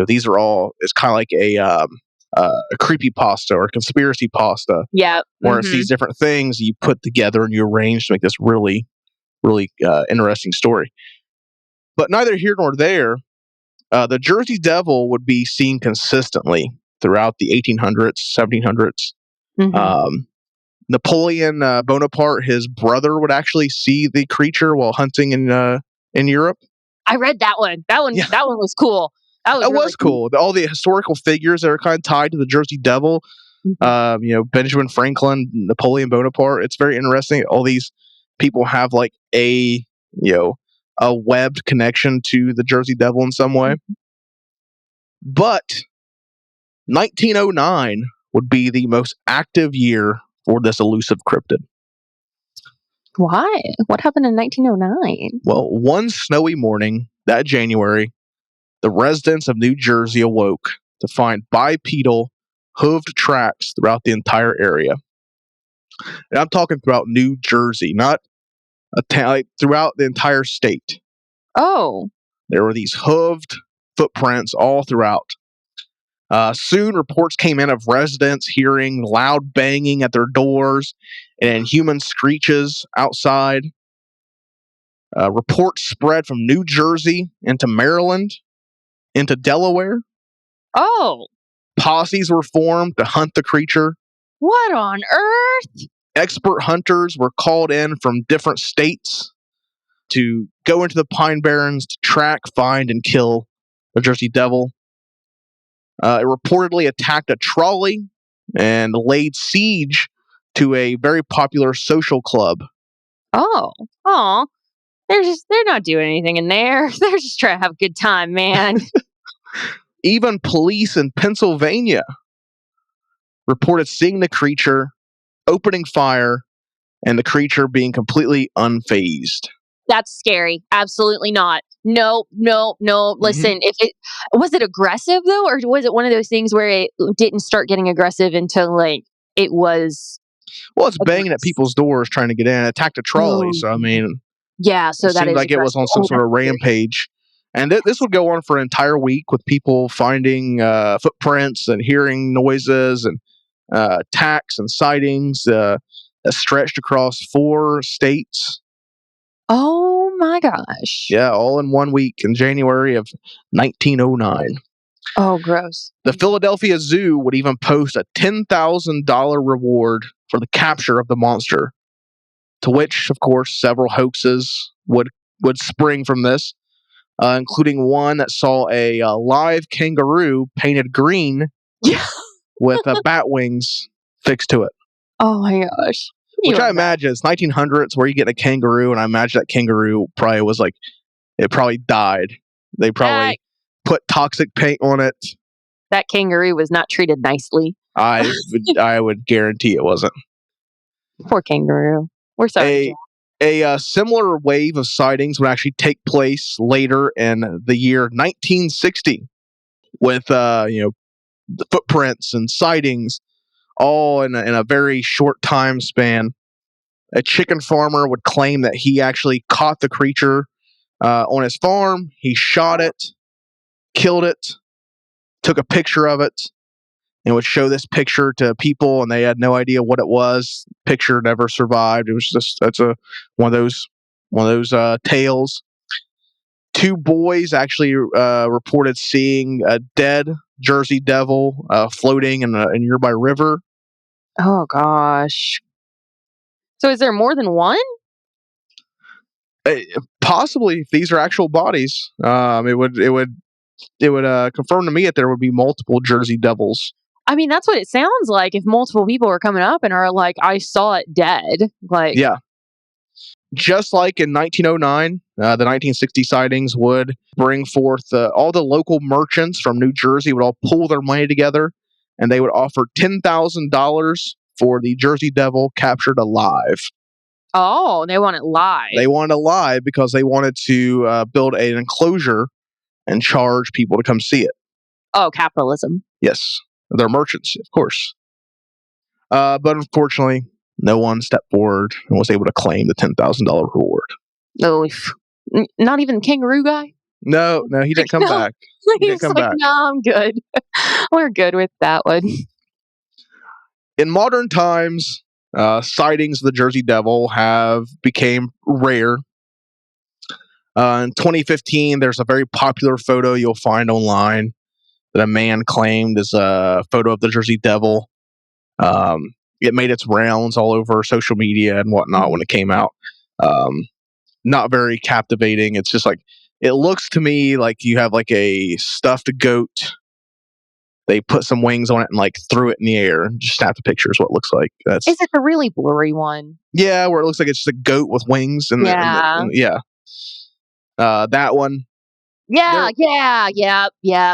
[SPEAKER 3] these are all, it's kind of like a creepypasta or a conspiracy pasta.
[SPEAKER 4] Yeah.
[SPEAKER 3] Where it's these different things you put together and you arrange to make this really, really interesting story. But neither here nor there. The Jersey Devil would be seen consistently throughout the 1800s, 1700s. Napoleon Bonaparte, his brother, would actually see the creature while hunting in Europe.
[SPEAKER 4] I read that one. That one was cool. That was really
[SPEAKER 3] cool. All the historical figures that are kind of tied to the Jersey Devil. Benjamin Franklin, Napoleon Bonaparte. It's very interesting. All these people have like a webbed connection to the Jersey Devil in some way. But 1909 would be the most active year for this elusive cryptid.
[SPEAKER 4] Why? What happened in 1909?
[SPEAKER 3] Well, one snowy morning that January, the residents of New Jersey awoke to find bipedal, hooved tracks throughout the entire area. And I'm talking throughout New Jersey, not a town, like throughout the entire state.
[SPEAKER 4] Oh.
[SPEAKER 3] There were these hooved footprints all throughout. Soon, reports came in of residents hearing loud banging at their doors and human screeches outside. Reports spread from New Jersey into Maryland, into Delaware.
[SPEAKER 4] Oh.
[SPEAKER 3] Posses were formed to hunt the creature.
[SPEAKER 4] What on earth?
[SPEAKER 3] Expert hunters were called in from different states to go into the Pine Barrens to track, find, and kill the Jersey Devil. It reportedly attacked a trolley and laid siege to a very popular social club.
[SPEAKER 4] Oh. They're not doing anything in there. They're just trying to have a good time, man.
[SPEAKER 3] Even police in Pennsylvania reported seeing the creature, opening fire, and the creature being completely unfazed.
[SPEAKER 4] That's scary. Absolutely not. No. Listen, if it was it aggressive though, or was it one of those things where it didn't start getting aggressive until like it was?
[SPEAKER 3] Well, it's banging at people's doors trying to get in. It attacked a trolley, so I mean,
[SPEAKER 4] yeah. So
[SPEAKER 3] it
[SPEAKER 4] that
[SPEAKER 3] seemed
[SPEAKER 4] is
[SPEAKER 3] like it was on some sort of rampage. And this would go on for an entire week with people finding footprints and hearing noises and attacks and sightings that stretched across 4 states.
[SPEAKER 4] Oh my gosh.
[SPEAKER 3] Yeah, all in 1 week in January of 1909.
[SPEAKER 4] Oh, gross.
[SPEAKER 3] The Philadelphia Zoo would even post a $10,000 reward for the capture of the monster, to which, of course, several hoaxes would spring from this, including one that saw a live kangaroo painted green with bat wings fixed to it.
[SPEAKER 4] Oh my gosh.
[SPEAKER 3] Which I imagine it's 1900s where you get a kangaroo, and I imagine that kangaroo probably was like, it probably died. They probably put toxic paint on it.
[SPEAKER 4] That kangaroo was not treated nicely.
[SPEAKER 3] I would guarantee it wasn't.
[SPEAKER 4] Poor kangaroo. We're sorry.
[SPEAKER 3] A similar wave of sightings would actually take place later in the year 1960, with the footprints and sightings all in a very short time span. A chicken farmer would claim that he actually caught the creature on his farm. He shot it, killed it, took a picture of it, and would show this picture to people, and they had no idea what it was. Picture never survived. It was just one of those tales. 2 boys actually reported seeing a dead Jersey Devil floating in a nearby river.
[SPEAKER 4] Oh gosh. So is there more than one?
[SPEAKER 3] Possibly, if these are actual bodies, it would confirm to me that there would be multiple Jersey Devils.
[SPEAKER 4] I mean, that's what it sounds like. If multiple people are coming up and are like, "I saw it dead," like,
[SPEAKER 3] Yeah. Just like in 1909, the 1960 sightings would bring forth all the local merchants from New Jersey would all pull their money together, and they would offer $10,000 for the Jersey Devil captured alive.
[SPEAKER 4] oh, they want it live.
[SPEAKER 3] They wanted alive because they wanted to build an enclosure and charge people to come see it.
[SPEAKER 4] Oh, capitalism.
[SPEAKER 3] Yes, they're merchants, of course. But unfortunately, no one stepped forward and was able to claim the $10,000 reward.
[SPEAKER 4] Oh, not even the kangaroo guy.
[SPEAKER 3] No, he didn't come back. He didn't
[SPEAKER 4] He's
[SPEAKER 3] come
[SPEAKER 4] like,
[SPEAKER 3] back.
[SPEAKER 4] no, I'm good. We're good with that one.
[SPEAKER 3] In modern times, sightings of the Jersey Devil have became rare. In 2015, there's a very popular photo you'll find online that a man claimed is a photo of the Jersey Devil. It made its rounds all over social media and whatnot when it came out. Not very captivating. It's just like, it looks to me like you have like a stuffed goat. They put some wings on it and like threw it in the air and just snapped the picture is what it looks like.
[SPEAKER 4] Is it the really blurry one?
[SPEAKER 3] Yeah, where it looks like it's just a goat with wings. That one.
[SPEAKER 4] Yeah.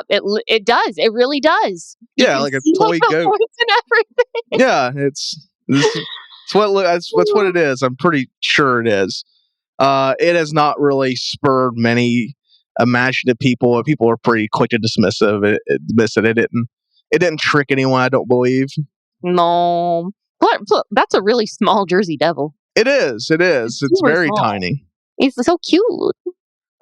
[SPEAKER 4] It does. It really does.
[SPEAKER 3] Yeah, like a toy goat.
[SPEAKER 4] And everything.
[SPEAKER 3] Yeah, it's what it is. I'm pretty sure it is. It has not really spurred many imaginative people. People are pretty quick to dismiss it. It didn't trick anyone, I don't believe.
[SPEAKER 4] No. Look, that's a really small Jersey Devil.
[SPEAKER 3] It is. It's very small. Tiny.
[SPEAKER 4] It's so cute.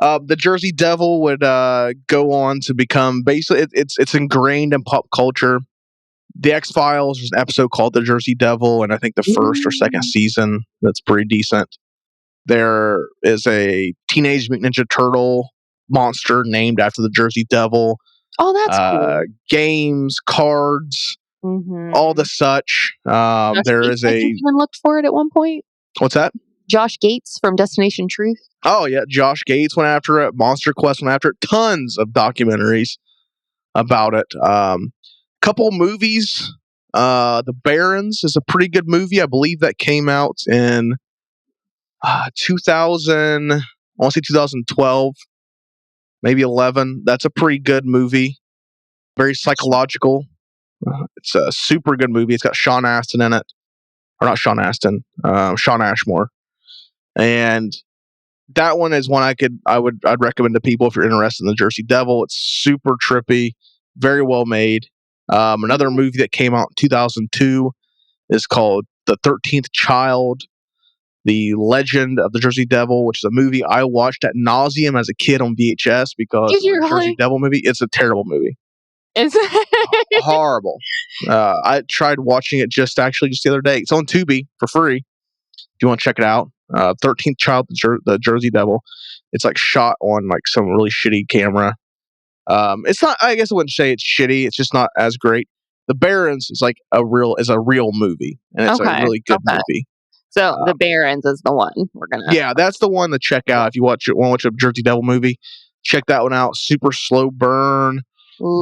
[SPEAKER 3] The Jersey Devil would go on to become basically it's ingrained in pop culture. The X-Files, there's an episode called The Jersey Devil, and I think the first or second season that's pretty decent. There is a Teenage Mutant Ninja Turtle monster named after the Jersey Devil.
[SPEAKER 4] Oh, that's cool.
[SPEAKER 3] Games, cards, all the such. There is
[SPEAKER 4] even looked for it at one point.
[SPEAKER 3] What's that?
[SPEAKER 4] Josh Gates from Destination Truth.
[SPEAKER 3] Oh yeah, Josh Gates went after it. Monster Quest went after it. Tons of documentaries about it. Couple movies. The Barrens is a pretty good movie. I believe that came out in 2000. I want to say 2012, maybe 11. That's a pretty good movie. Very psychological. It's a super good movie. It's got Sean Astin in it, or not Sean Astin, Sean Ashmore, and that one is one I'd recommend to people if you're interested in the Jersey Devil. It's super trippy, very well made. Another movie that came out in 2002 is called The 13th Child, The Legend of the Jersey Devil, which is a movie I watched at nauseum as a kid on VHS because
[SPEAKER 4] Did you
[SPEAKER 3] the
[SPEAKER 4] really?
[SPEAKER 3] Jersey Devil movie. It's a terrible movie.
[SPEAKER 4] Is it?
[SPEAKER 3] Horrible. I tried watching it just the other day. It's on Tubi for free. If you want to check it out. 13th Child, the Jersey Devil. It's like shot on like some really shitty camera. It's not. I guess I wouldn't say it's shitty. It's just not as great. The Barrens is like a real movie, and it's a really good movie.
[SPEAKER 4] So the Barrens is the one we're gonna.
[SPEAKER 3] Yeah, that's the one to check out if you want to watch a Jersey Devil movie. Check that one out. Super slow burn,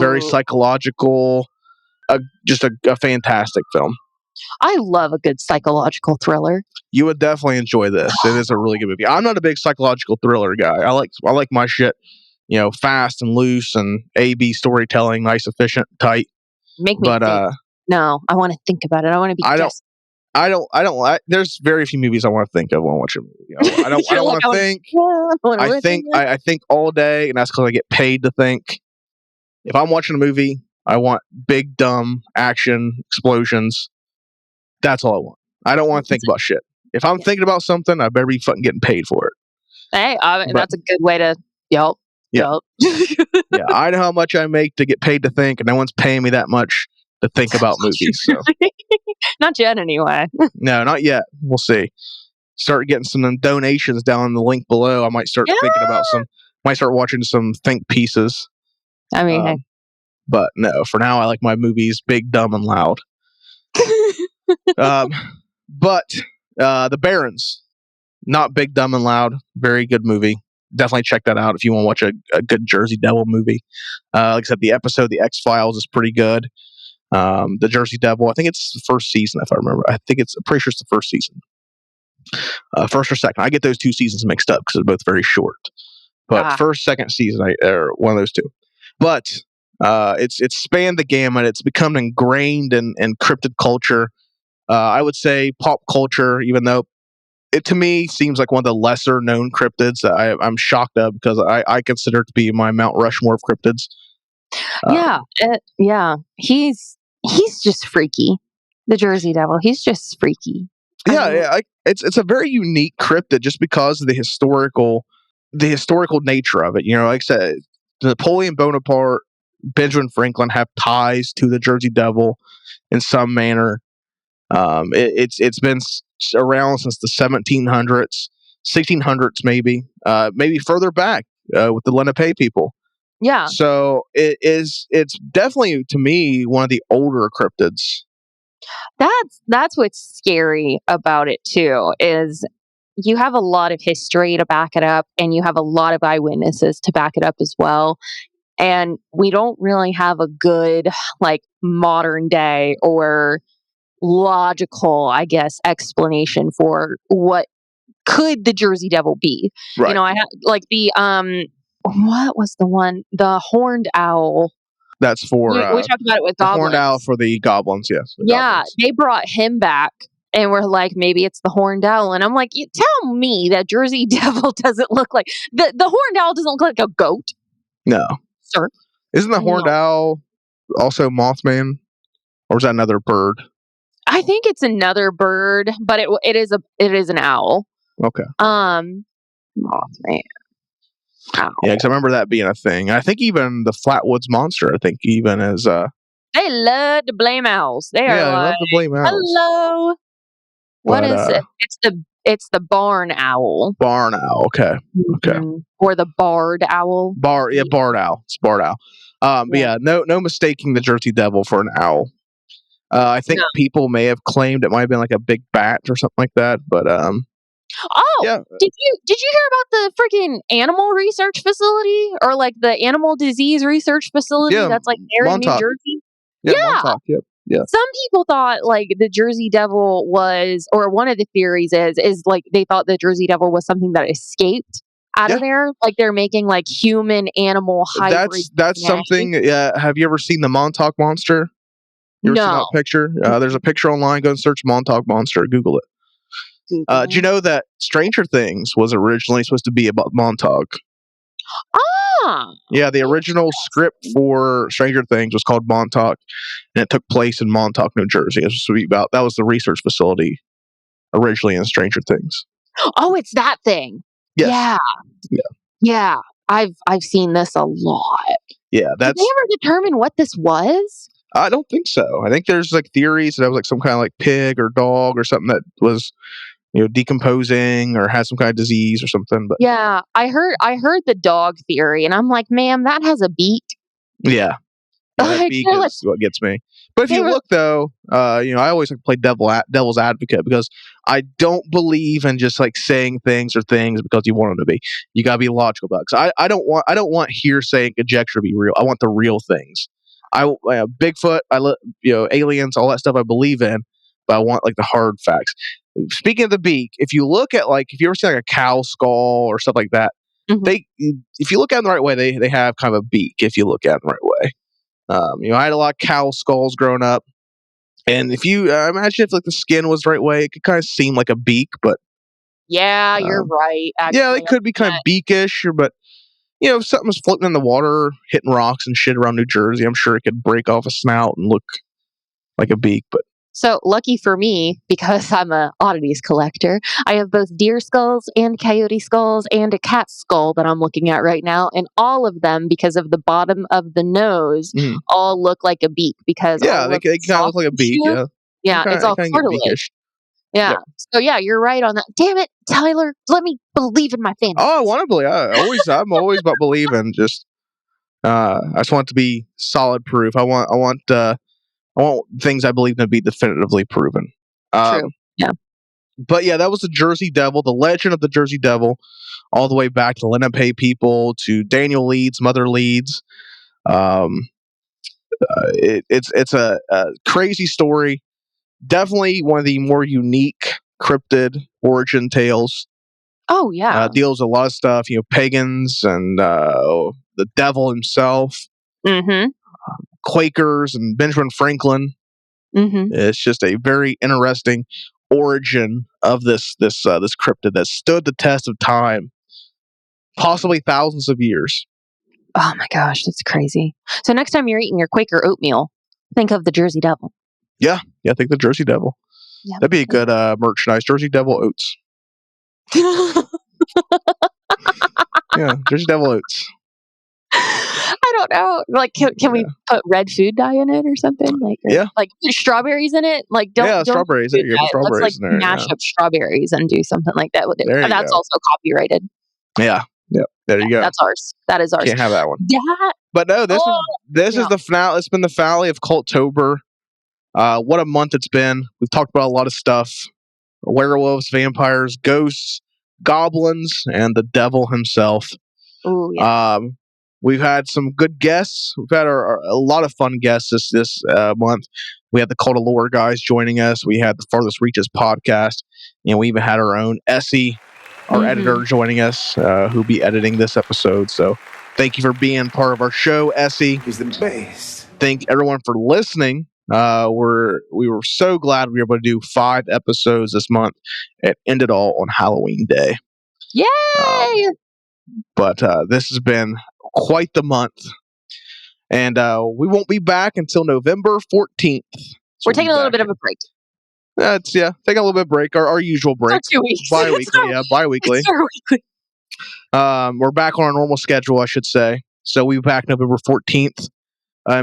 [SPEAKER 3] very psychological. Just a fantastic film.
[SPEAKER 4] I love a good psychological thriller.
[SPEAKER 3] You would definitely enjoy this. It is a really good movie. I'm not a big psychological thriller guy. I like my shit, fast and loose and A/B storytelling, nice, efficient, tight.
[SPEAKER 4] Make me think. No, I want to think about it. I want to be.
[SPEAKER 3] I don't like. There's very few movies I want to think of when I watch a movie. I don't want to think. I think all day, and that's because I get paid to think. If I'm watching a movie, I want big, dumb action explosions. That's all I want. I don't want to think about shit. If I'm thinking about something, I better be fucking getting paid for it.
[SPEAKER 4] Hey, that's a good way to. Yep.
[SPEAKER 3] Yeah. Yeah. I know how much I make to get paid to think, and no one's paying me that much to think about movies. So.
[SPEAKER 4] Not yet, anyway.
[SPEAKER 3] No, not yet. We'll see. Start getting some donations down in the link below. I might start thinking about might start watching some think pieces.
[SPEAKER 4] I mean,
[SPEAKER 3] but no, for now, I like my movies big, dumb, and loud. But the Barrens, Not Big, Dumb, and Loud. Very good movie. Definitely check that out if you want to watch a good Jersey Devil movie. Like I said, the episode, The X-Files, is pretty good. The Jersey Devil, I think it's the first season, if I remember. I'm pretty sure it's the first season. First or second. I get those two seasons mixed up because they're both very short. But first, second season, or one of those two. But it's spanned the gamut. It's become ingrained in cryptid culture. I would say pop culture, even though it to me seems like one of the lesser known cryptids that I'm shocked of, because I consider it to be my Mount Rushmore of cryptids.
[SPEAKER 4] He's just freaky. The Jersey Devil, he's just freaky.
[SPEAKER 3] It's a very unique cryptid just because of the historical nature of it. Like I said, Napoleon Bonaparte, Benjamin Franklin have ties to the Jersey Devil in some manner. It's been around since the 1700s, 1600s, maybe further back with the Lenape people.
[SPEAKER 4] Yeah.
[SPEAKER 3] So it's definitely, to me, one of the older cryptids.
[SPEAKER 4] That's what's scary about it too, is you have a lot of history to back it up, and you have a lot of eyewitnesses to back it up as well. And we don't really have a good, like, modern day or logical, I guess, explanation for what could the Jersey Devil be.
[SPEAKER 3] Right.
[SPEAKER 4] I had like the what was the one? The horned owl.
[SPEAKER 3] That's for
[SPEAKER 4] we talked about it with
[SPEAKER 3] the
[SPEAKER 4] goblins.
[SPEAKER 3] horned owl for the goblins. Yes.
[SPEAKER 4] Goblins. They brought him back, and we're like, maybe it's the horned owl. And I'm like, you tell me that Jersey Devil doesn't look like the horned owl doesn't look like a goat.
[SPEAKER 3] No,
[SPEAKER 4] sir.
[SPEAKER 3] Isn't the horned owl also Mothman, or is that another bird?
[SPEAKER 4] I think it's another bird, but it is an owl.
[SPEAKER 3] Okay.
[SPEAKER 4] Mothman.
[SPEAKER 3] Owl. Yeah, because I remember that being a thing. I think even the Flatwoods Monster, I think even is
[SPEAKER 4] they love to blame owls. They
[SPEAKER 3] love to blame owls.
[SPEAKER 4] Hello. What is it? It's the barn owl.
[SPEAKER 3] Barn owl. Okay. Okay.
[SPEAKER 4] Or the barred owl.
[SPEAKER 3] Barred owl. It's barred owl. But yeah, no mistaking the Jersey Devil for an owl. I think people may have claimed it might have been like a big bat or something like that, but
[SPEAKER 4] yeah. Did you hear about the freaking animal research facility, or like the animal disease research facility that's like there in New Jersey?
[SPEAKER 3] Montauk, yeah.
[SPEAKER 4] Some people thought like the Jersey Devil was, or one of the theories is like they thought the Jersey Devil was something that escaped out of there, like they're making like human animal hybrid.
[SPEAKER 3] That's something. Yeah. Have you ever seen the Montauk Monster? You ever seen that picture? There's a picture online. Go and search Montauk Monster. Google it. Do you know that Stranger Things was originally supposed to be about Montauk? Yeah, the original script for Stranger Things was called Montauk, and it took place in Montauk, New Jersey. It was supposed to be about, that was the research facility originally in Stranger Things.
[SPEAKER 4] Oh, it's that thing.
[SPEAKER 3] Yes.
[SPEAKER 4] Yeah. I've seen this a lot.
[SPEAKER 3] Yeah,
[SPEAKER 4] Did they ever determine what this was?
[SPEAKER 3] I don't think so. I think there's like theories that it was like some kind of like pig or dog or something that was, decomposing or had some kind of disease or something. But
[SPEAKER 4] yeah, I heard the dog theory, and I'm like, ma'am, that has a beak.
[SPEAKER 3] Yeah, that beak is what gets me. But if you look though, I always like play devil's advocate, because I don't believe in just like saying things because you want them to be. You gotta be logical about it. 'Cause I don't want hearsay and conjecture to be real. I want the real things. Bigfoot, aliens, all that stuff I believe in, but I want like the hard facts. Speaking of the beak, if you look at if you ever see like a cow skull or stuff like that, if you look at it the right way, they have kind of a beak. If you look at it the right way, I had a lot of cow skulls growing up, and if you imagine if like the skin was the right way, it could kind of seem like a beak. But
[SPEAKER 4] yeah, you're right. Actually,
[SPEAKER 3] yeah, they could be kind of beakish, but if something was floating in the water, hitting rocks and shit around New Jersey, I'm sure it could break off a snout and look like a beak. But
[SPEAKER 4] so lucky for me, because I'm a oddities collector, I have both deer skulls and coyote skulls and a cat skull that I'm looking at right now, and all of them, because of the bottom of the nose, all look like a beak. Because
[SPEAKER 3] they kind of look like a beak.
[SPEAKER 4] It's all cartilage. Yeah. Yep. So yeah, you're right on that. Damn it, Tyler, let me believe in my family.
[SPEAKER 3] Oh, I want to believe. I'm always about believing. Just I just want it to be solid proof. I want things I believe to be definitively proven.
[SPEAKER 4] True. Yeah.
[SPEAKER 3] But yeah, that was the Jersey Devil, the legend of the Jersey Devil, all the way back to Lenape people, to Daniel Leeds, Mother Leeds. Um, it's a crazy story. Definitely one of the more unique cryptid origin tales.
[SPEAKER 4] Oh yeah.
[SPEAKER 3] Deals with a lot of stuff, pagans and the devil himself,
[SPEAKER 4] Mm-hmm.
[SPEAKER 3] Quakers and Benjamin Franklin.
[SPEAKER 4] Mm-hmm.
[SPEAKER 3] It's just a very interesting origin of this cryptid that stood the test of time, possibly thousands of years.
[SPEAKER 4] Oh my gosh, that's crazy. So next time you're eating your Quaker oatmeal, think of the Jersey Devil.
[SPEAKER 3] Yeah, I think the Jersey Devil.
[SPEAKER 4] Yeah.
[SPEAKER 3] That'd be a good merchandise. Jersey Devil oats. Yeah, Jersey Devil oats.
[SPEAKER 4] I don't know. Like, can we put red food dye in it or something? Like, like put strawberries in it. Like, don't
[SPEAKER 3] strawberries. There you go. Strawberries
[SPEAKER 4] Let's
[SPEAKER 3] in there.
[SPEAKER 4] mash up strawberries and do something like that with it.
[SPEAKER 3] There you
[SPEAKER 4] That's
[SPEAKER 3] go.
[SPEAKER 4] also copyrighted.
[SPEAKER 3] Yeah. There you go.
[SPEAKER 4] That's ours. That is ours.
[SPEAKER 3] Can't have that one.
[SPEAKER 4] That.
[SPEAKER 3] But no, this is the finale. It's been the finale of Cultober. What a month it's been. We've talked about a lot of stuff: werewolves, vampires, ghosts, goblins, and the devil himself.
[SPEAKER 4] Ooh, yeah.
[SPEAKER 3] We've had some good guests. We've had a lot of fun guests this month. We had the Cultober guys joining us. We had the Farthest Reaches podcast, and we even had our own Essie, our editor, joining us, who'll be editing this episode. So thank you for being part of our show, Essie.
[SPEAKER 5] He's the best.
[SPEAKER 3] Thank everyone for listening. We were so glad we were able to do 5 episodes this month. It ended all on Halloween Day.
[SPEAKER 4] Yay!
[SPEAKER 3] But this has been quite the month. And we won't be back until November 14th.
[SPEAKER 4] We're taking a little bit of a break.
[SPEAKER 3] Taking a little bit of break, our usual break.
[SPEAKER 4] 2 weeks.
[SPEAKER 3] Bi-weekly, bi-weekly.
[SPEAKER 4] It's our weekly.
[SPEAKER 3] We're back on our normal schedule, I should say. So we'll be back November 14th.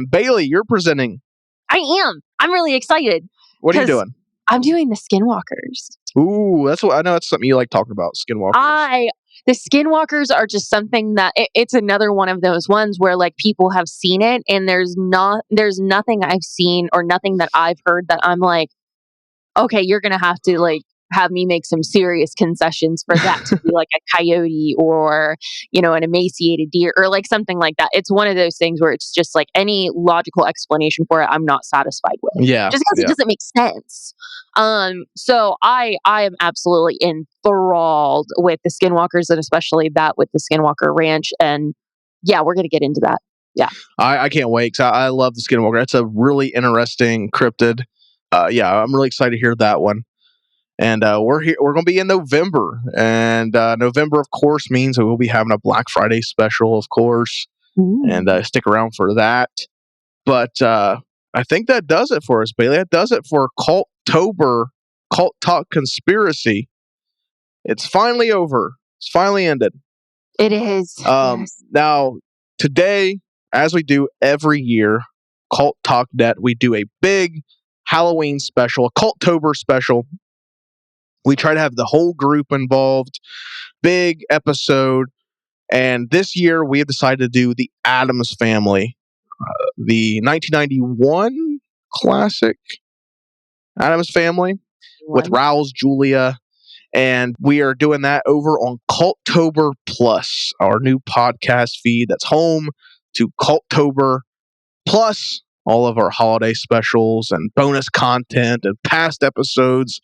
[SPEAKER 3] Bailey, you're presenting.
[SPEAKER 4] I am. I'm really excited.
[SPEAKER 3] What are you doing?
[SPEAKER 4] I'm doing the Skinwalkers.
[SPEAKER 3] Ooh, I know that's something you like talking about, Skinwalkers.
[SPEAKER 4] The Skinwalkers are just something that it's another one of those ones where like people have seen it and there's nothing I've seen or nothing that I've heard that I'm like, okay, you're going to have to like have me make some serious concessions for that to be like a coyote or, an emaciated deer or like something like that. It's one of those things where it's just like any logical explanation for it, I'm not satisfied with.
[SPEAKER 3] Yeah.
[SPEAKER 4] Just because it doesn't make sense. So I am absolutely enthralled with the Skinwalkers and especially that with the Skinwalker Ranch. And yeah, we're going to get into that. Yeah.
[SPEAKER 3] I can't wait because I love the Skinwalker. It's a really interesting cryptid. I'm really excited to hear that one. And we're here. We're going to be in November, and November, of course, means that we'll be having a Black Friday special, of course, and stick around for that. But I think that does it for us, Bailey. That does it for Cultober, Cult Talk Conspiracy. It's finally over. It's finally ended.
[SPEAKER 4] It is. Yes.
[SPEAKER 3] Now, today, as we do every year, Cult Talk Net, we do a big Halloween special, a Cultober special. We try to have the whole group involved, big episode. And this year we have decided to do the Addams Family, the 1991 classic Addams Family with Rouse, Julia. And we are doing that over on Cultober Plus, our new podcast feed that's home to Cultober Plus, all of our holiday specials and bonus content and past episodes.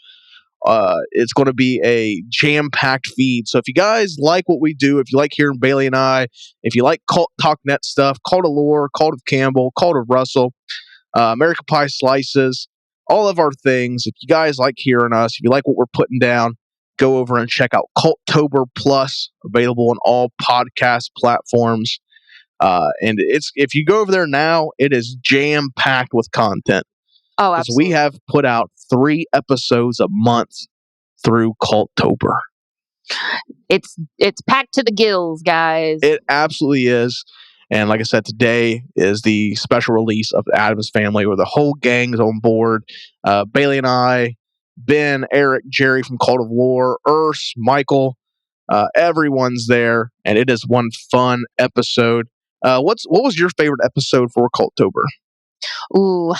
[SPEAKER 3] It's going to be a jam-packed feed. So if you guys like what we do, if you like hearing Bailey and I, if you like Cult Talk Net stuff, Cult of Lore, Cult of Campbell, Cult of Russell, American Pie Slices, all of our things, if you guys like hearing us, if you like what we're putting down, go over and check out Cultober Plus, available on all podcast platforms. And if you go over there now, it is jam-packed with content.
[SPEAKER 4] Oh, absolutely.
[SPEAKER 3] We have put out 3 episodes a month through Cultober.
[SPEAKER 4] It's packed to the gills, guys.
[SPEAKER 3] It absolutely is. And like I said, today is the special release of the Addams Family where the whole gang's on board. Bailey and I, Ben, Eric, Jerry from Cult of Lore, Urs, Michael, everyone's there. And it is one fun episode. What was your favorite episode for Cultober?
[SPEAKER 4] Ooh,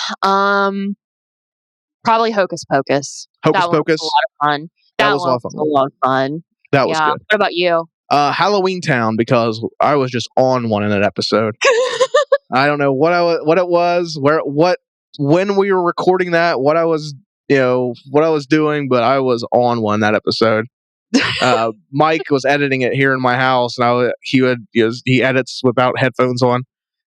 [SPEAKER 4] probably Hocus Pocus.
[SPEAKER 3] Hocus Pocus?
[SPEAKER 4] Was a lot of fun.
[SPEAKER 3] That was a lot of
[SPEAKER 4] was
[SPEAKER 3] fun.
[SPEAKER 4] a lot of fun.
[SPEAKER 3] That was good.
[SPEAKER 4] What about you?
[SPEAKER 3] Halloween Town, because I was just on one in that episode. I don't know what it was, when we were recording that, what I was doing, but I was on one that episode. Mike was editing it here in my house, and he edits without headphones on,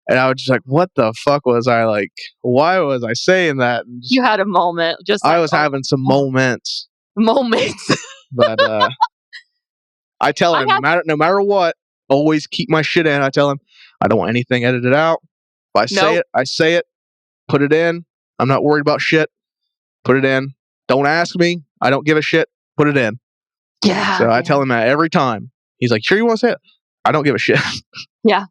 [SPEAKER 3] and I was just like, "What the fuck was I like? Why was I saying that?" And
[SPEAKER 4] You had a moment, just
[SPEAKER 3] I was having some moments, but I tell him no matter what, always keep my shit in. I tell him I don't want anything edited out. If I say it, I say it. Put it in. I'm not worried about shit. Put it in. Don't ask me. I don't give a shit. Put it in.
[SPEAKER 4] Yeah.
[SPEAKER 3] So I tell him that every time. He's like, "Sure you want to say it?" I don't give a shit.
[SPEAKER 4] Yeah.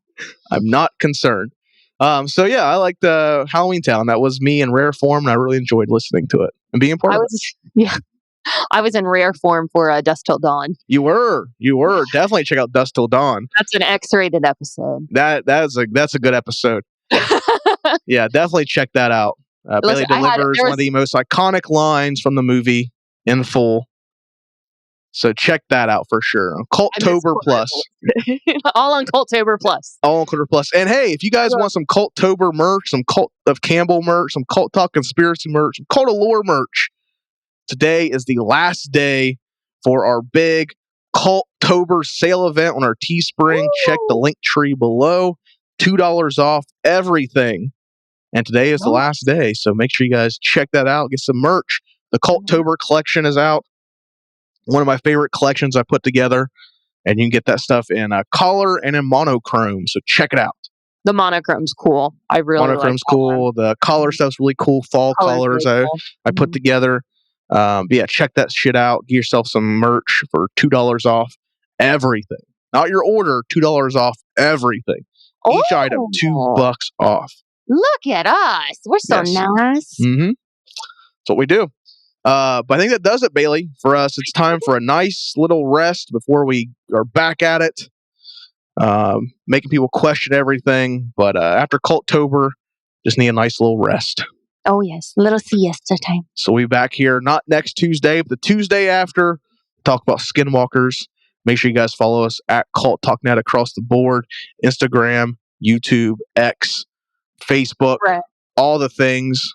[SPEAKER 3] I'm not concerned. So yeah, I liked the Halloween Town. That was me in rare form, and I really enjoyed listening to it and being part of it.
[SPEAKER 4] Yeah. I was in rare form for Dusk Till Dawn.
[SPEAKER 3] You were. Definitely check out Dusk Till Dawn.
[SPEAKER 4] That's an X-rated episode.
[SPEAKER 3] That's a good episode. Yeah, definitely check that out. Bailey delivers one of the most iconic lines from the movie in full. So check that out for sure. Cultober Plus.
[SPEAKER 4] All on Cultober Plus.
[SPEAKER 3] All on Cultober Plus. And hey, if you guys want some Cultober merch, some Cult of Campbell merch, some Cult Talk Conspiracy merch, some Cult of Lore merch, today is the last day for our big Cultober sale event on our Teespring. Woo! Check the link tree below. $2 off everything. And today is the last day. So make sure you guys check that out. Get some merch. The Cultober collection is out. One of my favorite collections I put together. And you can get that stuff in color and in monochrome. So check it out.
[SPEAKER 4] The monochrome's cool. I really like
[SPEAKER 3] monochrome's cool. The color stuff's really cool. Fall colors really cool. I put together. But yeah, check that shit out. Get yourself some merch for $2 off everything. Not your order, $2 off everything. Each item, $2 off.
[SPEAKER 4] Look at us. We're so nice.
[SPEAKER 3] Mm-hmm. That's what we do. But I think that does it, Bailey, for us. It's time for a nice little rest before we are back at it. Making people question everything. But after Cultober, just need a nice little rest.
[SPEAKER 4] Oh, yes. Little siesta time.
[SPEAKER 3] So we'll be back here, not next Tuesday, but the Tuesday after. Talk about Skinwalkers. Make sure you guys follow us at Cult Talk Net across the board. Instagram, YouTube, X, Facebook, all the things.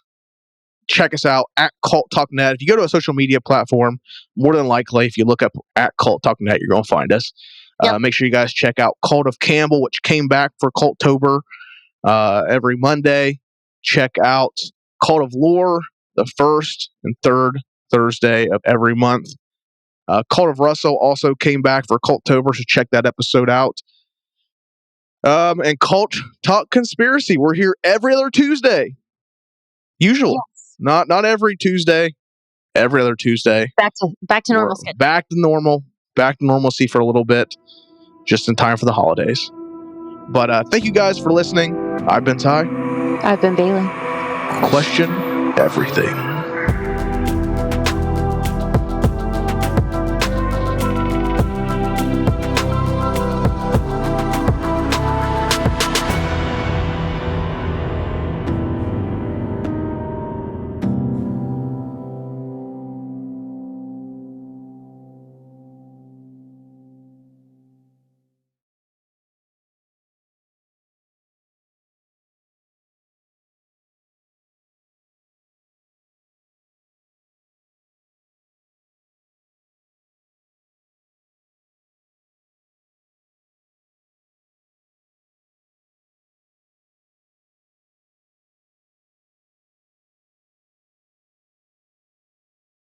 [SPEAKER 3] Check us out at Cult Talk Net. If you go to a social media platform, more than likely, if you look up at Cult Talk Net, you're going to find us. Make sure you guys check out Cult of Campbell, which came back for Cultober every Monday. Check out Cult of Lore, the first and third Thursday of every month. Cult of Russell also came back for Cultober, so check that episode out. And Cult Talk Conspiracy, we're here every other Tuesday. Usual. Yes. Not every Tuesday. Every other Tuesday.
[SPEAKER 4] Back to normal schedule.
[SPEAKER 3] Back to normal. Back to normalcy for a little bit. Just in time for the holidays. But thank you guys for listening. I've been Ty.
[SPEAKER 4] I've been Bailey.
[SPEAKER 3] Question everything.